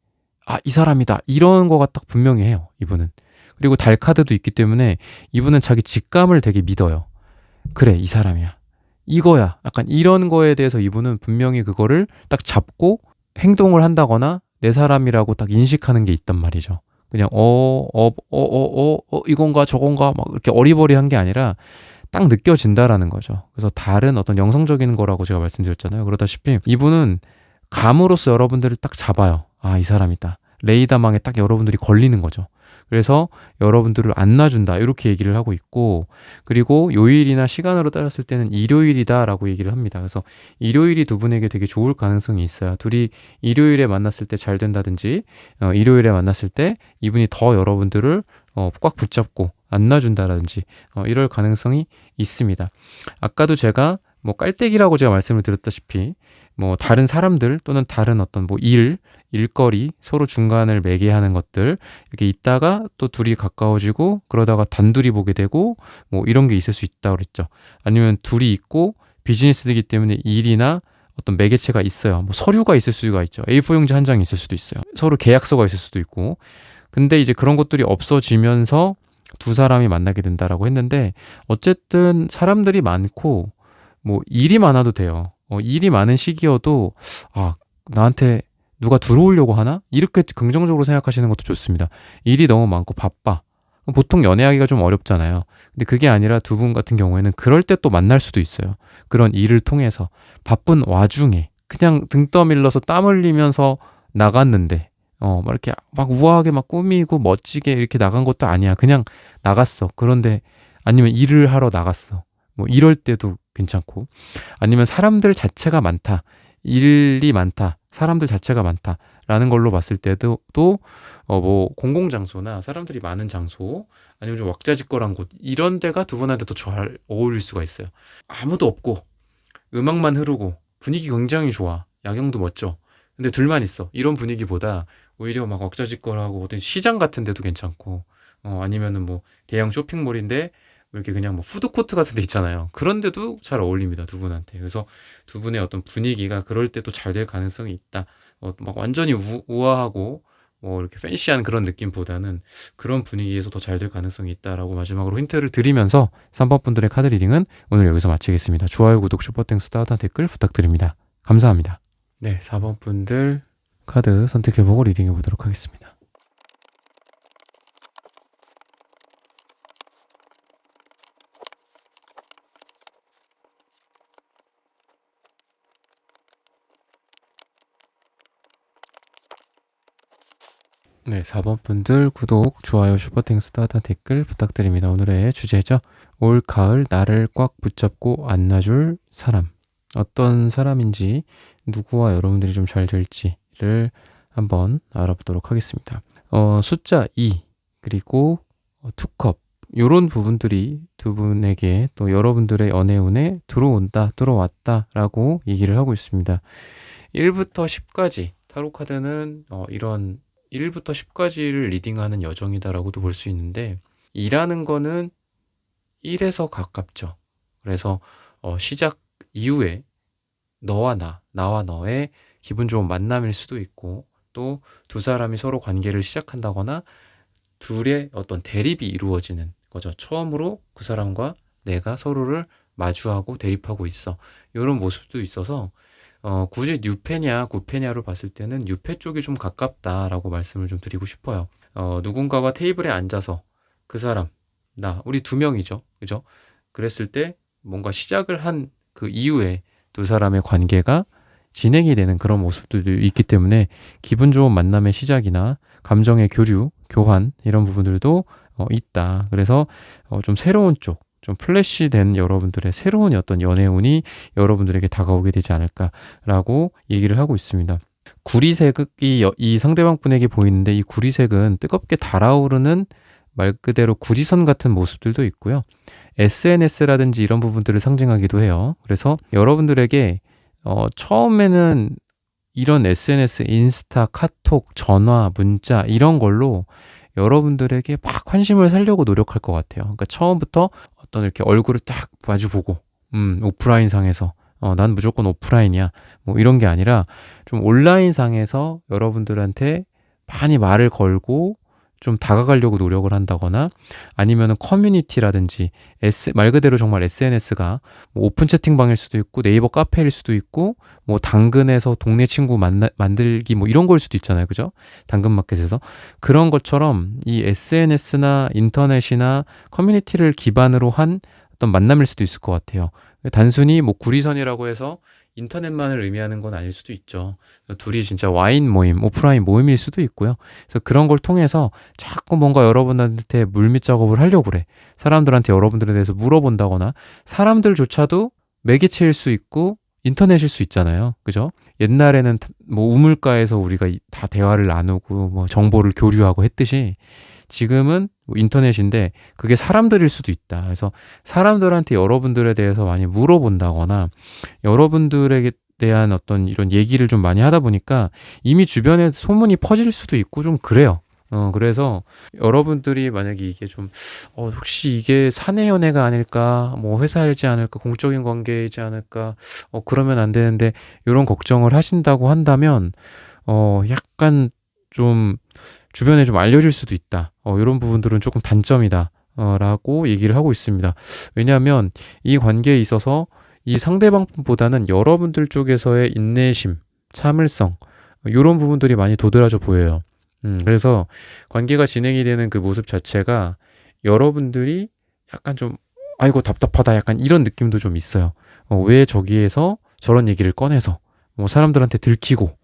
이 사람이다. 이런 거가 딱 분명히 해요, 이분은. 그리고 달 카드도 있기 때문에 이분은 자기 직감을 되게 믿어요. 그래, 이 사람이야. 이거야. 약간 이런 거에 대해서 이분은 분명히 그거를 딱 잡고 행동을 한다거나 내 사람이라고 딱 인식하는 게 있단 말이죠. 그냥 이건가 저건가 막 이렇게 어리버리한 게 아니라 딱 느껴진다라는 거죠. 그래서 다른 어떤 영성적인 거라고 제가 말씀드렸잖아요. 그러다시피 이분은 감으로써 여러분들을 딱 잡아요. 이 사람이다. 레이더망에 딱 여러분들이 걸리는 거죠. 그래서 여러분들을 안 놔준다, 이렇게 얘기를 하고 있고, 그리고 요일이나 시간으로 따졌을 때는 일요일이다라고 얘기를 합니다. 그래서 일요일이 두 분에게 되게 좋을 가능성이 있어요. 둘이 일요일에 만났을 때 잘 된다든지, 일요일에 만났을 때 이분이 더 여러분들을 꽉 붙잡고 안 놔준다라든지, 이럴 가능성이 있습니다. 아까도 제가 뭐 깔때기라고 제가 말씀을 드렸다시피, 뭐 다른 사람들 또는 다른 어떤 뭐 일거리, 서로 중간을 매개하는 것들, 이렇게 있다가 또 둘이 가까워지고 그러다가 단둘이 보게 되고 뭐 이런 게 있을 수 있다고 그랬죠. 아니면 둘이 있고 비즈니스이기 때문에 일이나 어떤 매개체가 있어요. 뭐 서류가 있을 수가 있죠. A4 용지 한 장이 있을 수도 있어요. 서로 계약서가 있을 수도 있고. 근데 이제 그런 것들이 없어지면서 두 사람이 만나게 된다라고 했는데, 어쨌든 사람들이 많고 뭐 일이 많아도 돼요. 일이 많은 시기여도 나한테 누가 들어오려고 하나? 이렇게 긍정적으로 생각하시는 것도 좋습니다. 일이 너무 많고 바빠. 보통 연애하기가 좀 어렵잖아요. 근데 그게 아니라 두 분 같은 경우에는 그럴 때 또 만날 수도 있어요. 그런 일을 통해서 바쁜 와중에 그냥 등 떠밀려서 땀 흘리면서 나갔는데 막 이렇게 막 우아하게 막 꾸미고 멋지게 이렇게 나간 것도 아니야. 그냥 나갔어. 그런데 아니면 일을 하러 나갔어. 뭐 이럴 때도 괜찮고 아니면 사람들 자체가 많다. 일이 많다. 사람들 자체가 많다. 라는 걸로 봤을 때도 뭐 공공장소나 사람들이 많은 장소 아니면 좀 왁자지껄한 곳 이런 데가 두 분한테 더 잘 어울릴 수가 있어요. 아무도 없고 음악만 흐르고 분위기 굉장히 좋아. 야경도 멋져. 근데 둘만 있어. 이런 분위기보다 오히려 막 왁자지껄하고 어떤 시장 같은 데도 괜찮고 아니면은 뭐 대형 쇼핑몰인데 이렇게 그냥 뭐 푸드코트 같은 데 있잖아요. 그런 데도 잘 어울립니다. 두 분한테. 그래서 두 분의 어떤 분위기가 그럴 때도 잘 될 가능성이 있다. 막 완전히 우아하고 뭐 이렇게 팬시한 그런 느낌보다는 그런 분위기에서 더 잘 될 가능성이 있다라고 마지막으로 힌트를 드리면서 3번 분들의 카드 리딩은 오늘 여기서 마치겠습니다. 좋아요, 구독, 슈퍼땡스, 따뜻한 댓글 부탁드립니다. 감사합니다. 네, 4번 분들 카드 선택해보고 리딩해 보도록 하겠습니다. 네, 4번 분들 구독, 좋아요, 슈퍼땡스, 따뜻한 댓글 부탁드립니다. 오늘의 주제죠. 올 가을 나를 꽉 붙잡고 안아줄 사람. 어떤 사람인지 누구와 여러분들이 좀 잘 될지를 한번 알아보도록 하겠습니다. 숫자 2 그리고 투컵 요런 부분들이 두 분에게 또 여러분들의 연애운에 들어온다, 들어왔다 라고 얘기를 하고 있습니다. 1부터 10까지 타로 카드는 이런 1부터 10까지를 리딩하는 여정이다라고도 볼 수 있는데 2라는 거는 1에서 가깝죠. 그래서 시작 이후에 나와 너의 기분 좋은 만남일 수도 있고 또 두 사람이 서로 관계를 시작한다거나 둘의 어떤 대립이 이루어지는 거죠. 처음으로 그 사람과 내가 서로를 마주하고 대립하고 있어. 이런 모습도 있어서 굳이 뉴페냐 구페냐로 봤을 때는 뉴페 쪽이 좀 가깝다라고 말씀을 좀 드리고 싶어요. 누군가와 테이블에 앉아서 그 사람, 우리 두 명이죠. 그죠? 그랬을 때 뭔가 시작을 한 그 이후에 두 사람의 관계가 진행이 되는 그런 모습들도 있기 때문에 기분 좋은 만남의 시작이나 감정의 교류, 교환 이런 부분들도 있다. 그래서 좀 새로운 쪽, 좀 플래시된 여러분들의 새로운 어떤 연애운이 여러분들에게 다가오게 되지 않을까라고 얘기를 하고 있습니다. 구리색이 이 상대방 분에게 보이는데 이 구리색은 뜨겁게 달아오르는 말 그대로 구리선 같은 모습들도 있고요. SNS라든지 이런 부분들을 상징하기도 해요. 그래서 여러분들에게 처음에는 이런 SNS, 인스타, 카톡, 전화, 문자 이런 걸로 여러분들에게 막 관심을 살려고 노력할 것 같아요. 그러니까 처음부터 어떤 이렇게 얼굴을 딱 마주보고 오프라인 상에서 난 무조건 오프라인이야 뭐 이런 게 아니라 좀 온라인 상에서 여러분들한테 많이 말을 걸고 좀 다가가려고 노력을 한다거나 아니면은 커뮤니티라든지 말 그대로 정말 SNS가 뭐 오픈 채팅방일 수도 있고 네이버 카페일 수도 있고 뭐 당근에서 동네 친구 만들기 뭐 이런 걸 수도 있잖아요. 그죠? 당근마켓에서 그런 것처럼 이 SNS나 인터넷이나 커뮤니티를 기반으로 한 어떤 만남일 수도 있을 것 같아요. 단순히 뭐 구리선이라고 해서 인터넷만을 의미하는 건 아닐 수도 있죠. 둘이 진짜 와인 모임, 오프라인 모임일 수도 있고요. 그래서 그런 걸 통해서 자꾸 뭔가 여러분한테 물밑 작업을 하려고 그래. 사람들한테 여러분들에 대해서 물어본다거나 사람들조차도 매개체일 수 있고 인터넷일 수 있잖아요. 그죠? 옛날에는 뭐 우물가에서 우리가 다 대화를 나누고 뭐 정보를 교류하고 했듯이 지금은 인터넷인데 그게 사람들일 수도 있다. 그래서 사람들한테 여러분들에 대해서 많이 물어본다거나 여러분들에게 대한 어떤 이런 얘기를 좀 많이 하다 보니까 이미 주변에 소문이 퍼질 수도 있고 좀 그래요. 그래서 여러분들이 만약에 이게 좀 혹시 이게 사내 연애가 아닐까, 뭐 회사이지 않을까, 공적인 관계이지 않을까, 그러면 안 되는데 이런 걱정을 하신다고 한다면 약간 좀 주변에 좀 알려질 수도 있다. 이런 부분들은 조금 단점이다. 라고 얘기를 하고 있습니다. 왜냐하면 이 관계에 있어서 이 상대방보다는 여러분들 쪽에서의 인내심, 참을성 이런 부분들이 많이 도드라져 보여요. 그래서 관계가 진행이 되는 그 모습 자체가 여러분들이 약간 좀 아이고 답답하다 약간 이런 느낌도 좀 있어요. 왜 저기에서 저런 얘기를 꺼내서 뭐 사람들한테 들키고 뭐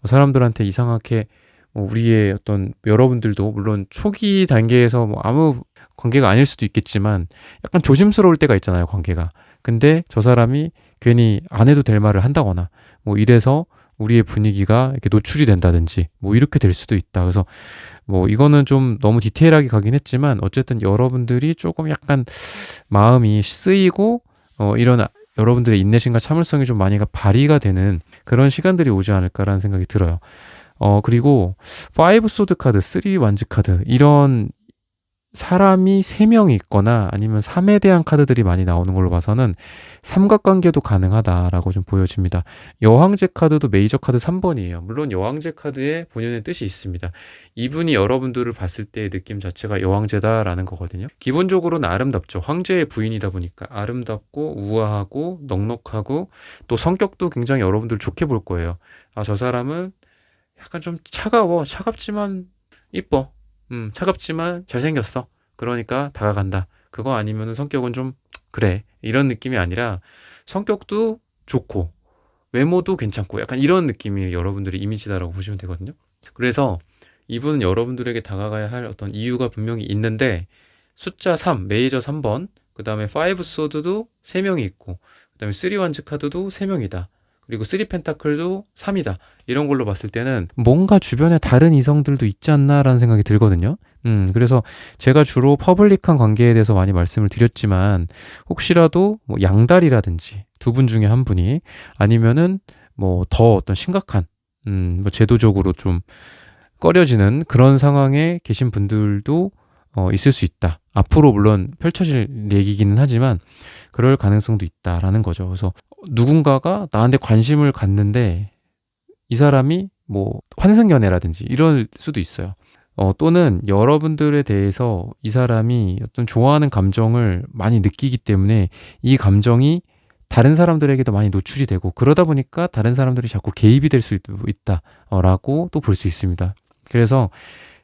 사람들한테 이상하게 뭐 우리의 어떤 여러분들도 물론 초기 단계에서 뭐 아무 관계가 아닐 수도 있겠지만 약간 조심스러울 때가 있잖아요, 관계가. 근데 저 사람이 괜히 안 해도 될 말을 한다거나 뭐 이래서 우리의 분위기가 이렇게 노출이 된다든지 뭐 이렇게 될 수도 있다. 그래서 뭐 이거는 좀 너무 디테일하게 가긴 했지만 어쨌든 여러분들이 조금 약간 마음이 쓰이고 이런 여러분들의 인내심과 참을성이 좀 많이 발휘가 되는 그런 시간들이 오지 않을까라는 생각이 들어요. 그리고 5 소드 카드, 3 완즈 카드 이런 사람이 3명이 있거나 아니면 3에 대한 카드들이 많이 나오는 걸로 봐서는 삼각관계도 가능하다라고 좀 보여집니다. 여왕제 카드도 메이저 카드 3번이에요. 물론 여왕제 카드에 본연의 뜻이 있습니다. 이분이 여러분들을 봤을 때의 느낌 자체가 여왕제다라는 거거든요. 기본적으로는 아름답죠. 황제의 부인이다 보니까 아름답고 우아하고 넉넉하고 또 성격도 굉장히 여러분들 좋게 볼 거예요. 아, 저 사람은 약간 좀 차갑지만 이뻐. 차갑지만 잘생겼어. 그러니까 다가간다. 그거 아니면은 성격은 좀 그래. 이런 느낌이 아니라 성격도 좋고 외모도 괜찮고 약간 이런 느낌이 여러분들의 이미지다라고 보시면 되거든요. 그래서 이분은 여러분들에게 다가가야 할 어떤 이유가 분명히 있는데 숫자 3, 메이저 3번, 그 다음에 5 소드도 3명이 있고 그 다음에 3 완즈 카드도 3명이다. 그리고 3 펜타클도 3이다. 이런 걸로 봤을 때는 뭔가 주변에 다른 이성들도 있지 않나라는 생각이 들거든요. 그래서 제가 주로 퍼블릭한 관계에 대해서 많이 말씀을 드렸지만 혹시라도 뭐 양다리라든지 두 분 중에 한 분이 아니면은 뭐 더 어떤 심각한 뭐 제도적으로 좀 꺼려지는 그런 상황에 계신 분들도 있을 수 있다. 앞으로 물론 펼쳐질 얘기기는 하지만 그럴 가능성도 있다라는 거죠. 그래서 누군가가 나한테 관심을 갖는데 이 사람이 뭐 환승연애라든지 이럴 수도 있어요. 또는 여러분들에 대해서 이 사람이 어떤 좋아하는 감정을 많이 느끼기 때문에 이 감정이 다른 사람들에게도 많이 노출이 되고 그러다 보니까 다른 사람들이 자꾸 개입이 될 수도 있다라고 또 볼 수 있습니다. 그래서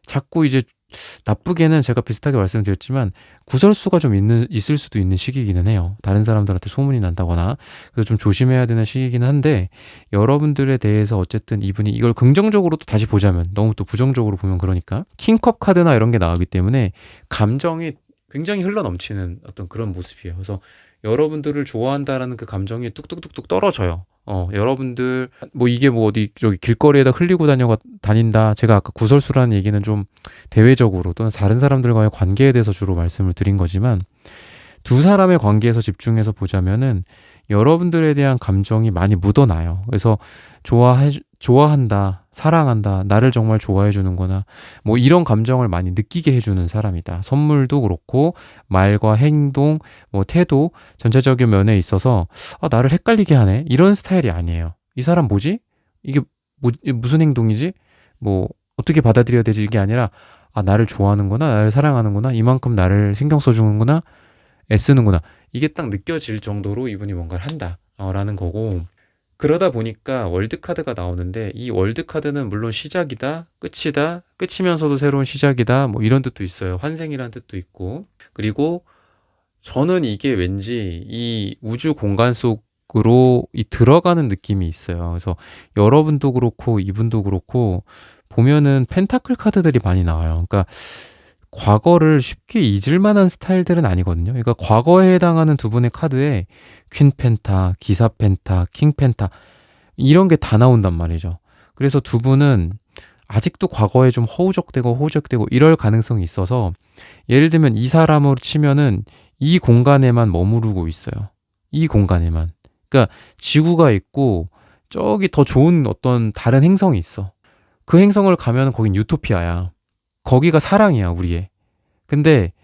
자꾸 이제 나쁘게는 제가 비슷하게 말씀드렸지만 구설수가 좀 있을 수도 있는 시기이기는 해요. 다른 사람들한테 소문이 난다거나 그래서 좀 조심해야 되는 시기이기는 한데 여러분들에 대해서 어쨌든 이분이 이걸 긍정적으로 또 다시 보자면 너무 또 부정적으로 보면 그러니까 킹컵 카드나 이런 게 나오기 때문에 감정이 굉장히 흘러넘치는 어떤 그런 모습이에요. 그래서 여러분들을 좋아한다라는 그 감정이 뚝뚝뚝뚝 떨어져요. 여러분들 뭐 이게 뭐 어디 저기 길거리에다 흘리고 다닌다. 제가 아까 구설수라는 얘기는 좀 대외적으로 또는 다른 사람들과의 관계에 대해서 주로 말씀을 드린 거지만 두 사람의 관계에서 집중해서 보자면은 여러분들에 대한 감정이 많이 묻어나요. 그래서 좋아한다, 사랑한다, 나를 정말 좋아해 주는구나. 뭐 이런 감정을 많이 느끼게 해주는 사람이다. 선물도 그렇고 말과 행동, 뭐 태도 전체적인 면에 있어서 나를 헷갈리게 하네. 이런 스타일이 아니에요. 이 사람 뭐지? 이게 무슨 행동이지? 뭐 어떻게 받아들여야 되지? 이게 아니라 나를 좋아하는구나, 나를 사랑하는구나, 이만큼 나를 신경 써주는구나, 애쓰는구나. 이게 딱 느껴질 정도로 이분이 뭔가를 한다. 라는 거고 그러다 보니까 월드카드가 나오는데 이 월드카드는 물론 시작이다, 끝이다, 끝이면서도 새로운 시작이다 뭐 이런 뜻도 있어요. 환생이라는 뜻도 있고 그리고 저는 이게 왠지 이 우주 공간 속으로 들어가는 느낌이 있어요. 그래서 여러분도 그렇고 이분도 그렇고 보면은 펜타클 카드들이 많이 나와요. 그러니까 과거를 쉽게 잊을 만한 스타일들은 아니거든요. 그러니까 과거에 해당하는 두 분의 카드에 퀸 펜타, 기사 펜타, 킹 펜타 이런 게 다 나온단 말이죠. 그래서 두 분은 아직도 과거에 좀 허우적대고 이럴 가능성이 있어서 예를 들면 이 사람으로 치면은 이 공간에만 머무르고 있어요. 이 공간에만. 그러니까 지구가 있고 저기 더 좋은 어떤 다른 행성이 있어. 그 행성을 가면 거긴 유토피아야. 거기가 사랑이야, 우리의. 근데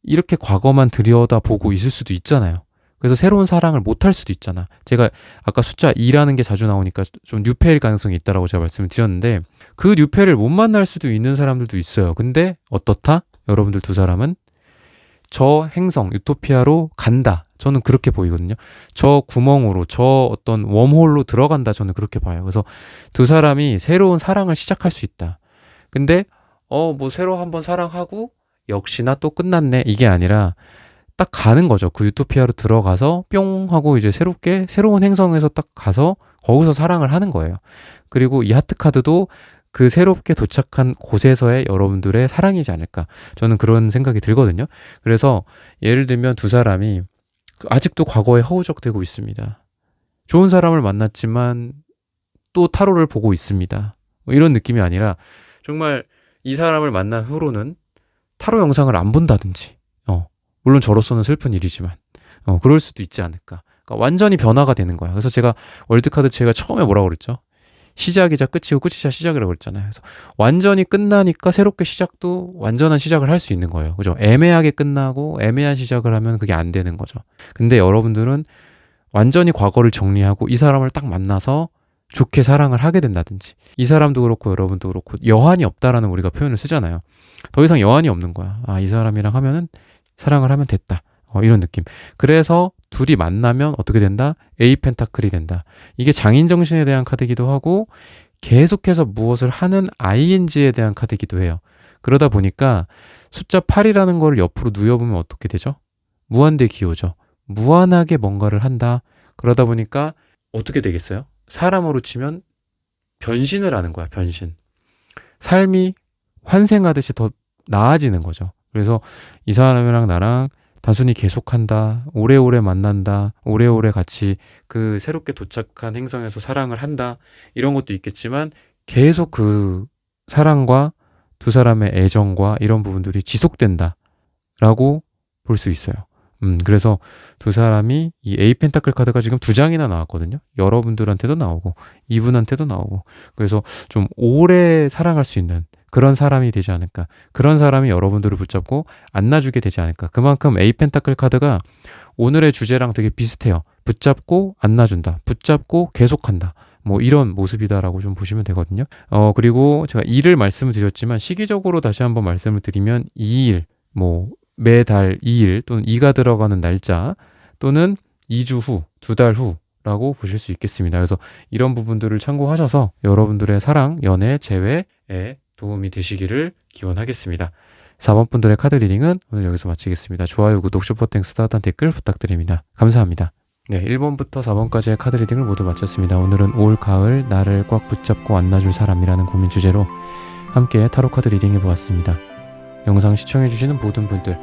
이렇게 과거만 들여다보고 있을 수도 있잖아요. 그래서 새로운 사랑을 못할 수도 있잖아. 제가 아까 숫자 2라는 게 자주 나오니까 좀 뉴페일 가능성이 있다라고 제가 말씀을 드렸는데 그 뉴페를 못 만날 수도 있는 사람들도 있어요. 근데 어떻다? 여러분들 두 사람은 저 행성, 유토피아로 간다. 저는 그렇게 보이거든요. 저 구멍으로, 저 어떤 웜홀로 들어간다. 저는 그렇게 봐요. 그래서 두 사람이 새로운 사랑을 시작할 수 있다. 근데 뭐 새로 한번 사랑하고 역시나 또 끝났네 이게 아니라 딱 가는 거죠. 그 유토피아로 들어가서 뿅 하고 이제 새로운 행성에서 딱 가서 거기서 사랑을 하는 거예요. 그리고 이 하트 카드도 그 새롭게 도착한 곳에서의 여러분들의 사랑이지 않을까. 저는 그런 생각이 들거든요. 그래서 예를 들면 두 사람이 아직도 과거에 허우적대고 있습니다. 좋은 사람을 만났지만 또 타로를 보고 있습니다. 뭐 이런 느낌이 아니라 정말 이 사람을 만난 후로는 타로 영상을 안 본다든지, 물론 저로서는 슬픈 일이지만, 그럴 수도 있지 않을까. 그러니까 완전히 변화가 되는 거야. 그래서 제가 월드카드 제가 처음에 뭐라고 그랬죠? 시작이자 끝이고 끝이자 시작이라고 그랬잖아요. 그래서 완전히 끝나니까 새롭게 시작도 완전한 시작을 할 수 있는 거예요. 그죠? 애매하게 끝나고 애매한 시작을 하면 그게 안 되는 거죠. 근데 여러분들은 완전히 과거를 정리하고 이 사람을 딱 만나서 좋게 사랑을 하게 된다든지, 이 사람도 그렇고 여러분도 그렇고 여한이 없다라는 우리가 표현을 쓰잖아요. 더 이상 여한이 없는 거야. 아, 이 사람이랑 하면은 사랑을 하면 됐다. 이런 느낌. 그래서 둘이 만나면 어떻게 된다? 에이 펜타클이 된다. 이게 장인 정신에 대한 카드이기도 하고 계속해서 무엇을 하는 ing에 대한 카드이기도 해요. 그러다 보니까 숫자 8이라는 걸 옆으로 누워보면 어떻게 되죠? 무한대 기호죠. 무한하게 뭔가를 한다. 그러다 보니까 어떻게 되겠어요? 사람으로 치면 변신을 하는 거야. 변신. 삶이 환생하듯이 더 나아지는 거죠. 그래서 이 사람이랑 나랑 단순히 계속한다, 오래오래 만난다, 오래오래 같이 그 새롭게 도착한 행성에서 사랑을 한다, 이런 것도 있겠지만 계속 그 사랑과 두 사람의 애정과 이런 부분들이 지속된다라고 볼 수 있어요. 그래서 두 사람이 이 에이 펜타클 카드가 지금 2장이나 나왔거든요. 여러분들한테도 나오고 이분한테도 나오고, 그래서 좀 오래 사랑할 수 있는 그런 사람이 되지 않을까. 그런 사람이 여러분들을 붙잡고 안아주게 되지 않을까. 그만큼 에이 펜타클 카드가 오늘의 주제랑 되게 비슷해요. 붙잡고 안아준다. 붙잡고 계속한다. 뭐 이런 모습이다라고 좀 보시면 되거든요. 그리고 제가 2를 말씀을 드렸지만 시기적으로 다시 한번 말씀을 드리면 2일, 뭐 매달 2일 또는 2가 들어가는 날짜 또는 2주 후, 2달 후라고 보실 수 있겠습니다. 그래서 이런 부분들을 참고하셔서 여러분들의 사랑, 연애, 재회에 도움이 되시기를 기원하겠습니다. 4번 분들의 카드 리딩은 오늘 여기서 마치겠습니다. 좋아요, 구독, 슈퍼땡스, 따뜻한 댓글 부탁드립니다. 감사합니다. 네, 1번부터 4번까지의 카드 리딩을 모두 마쳤습니다. 오늘은 올 가을 나를 꽉 붙잡고 안아줄 사람이라는 고민 주제로 함께 타로 카드 리딩 해보았습니다. 영상 시청해주시는 모든 분들,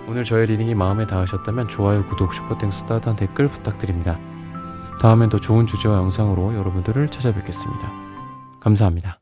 오늘 저의 리딩이 마음에 닿으셨다면 좋아요, 구독, 슈퍼땡스, 따뜻한 댓글 부탁드립니다. 다음엔 더 좋은 주제와 영상으로 여러분들을 찾아뵙겠습니다. 감사합니다.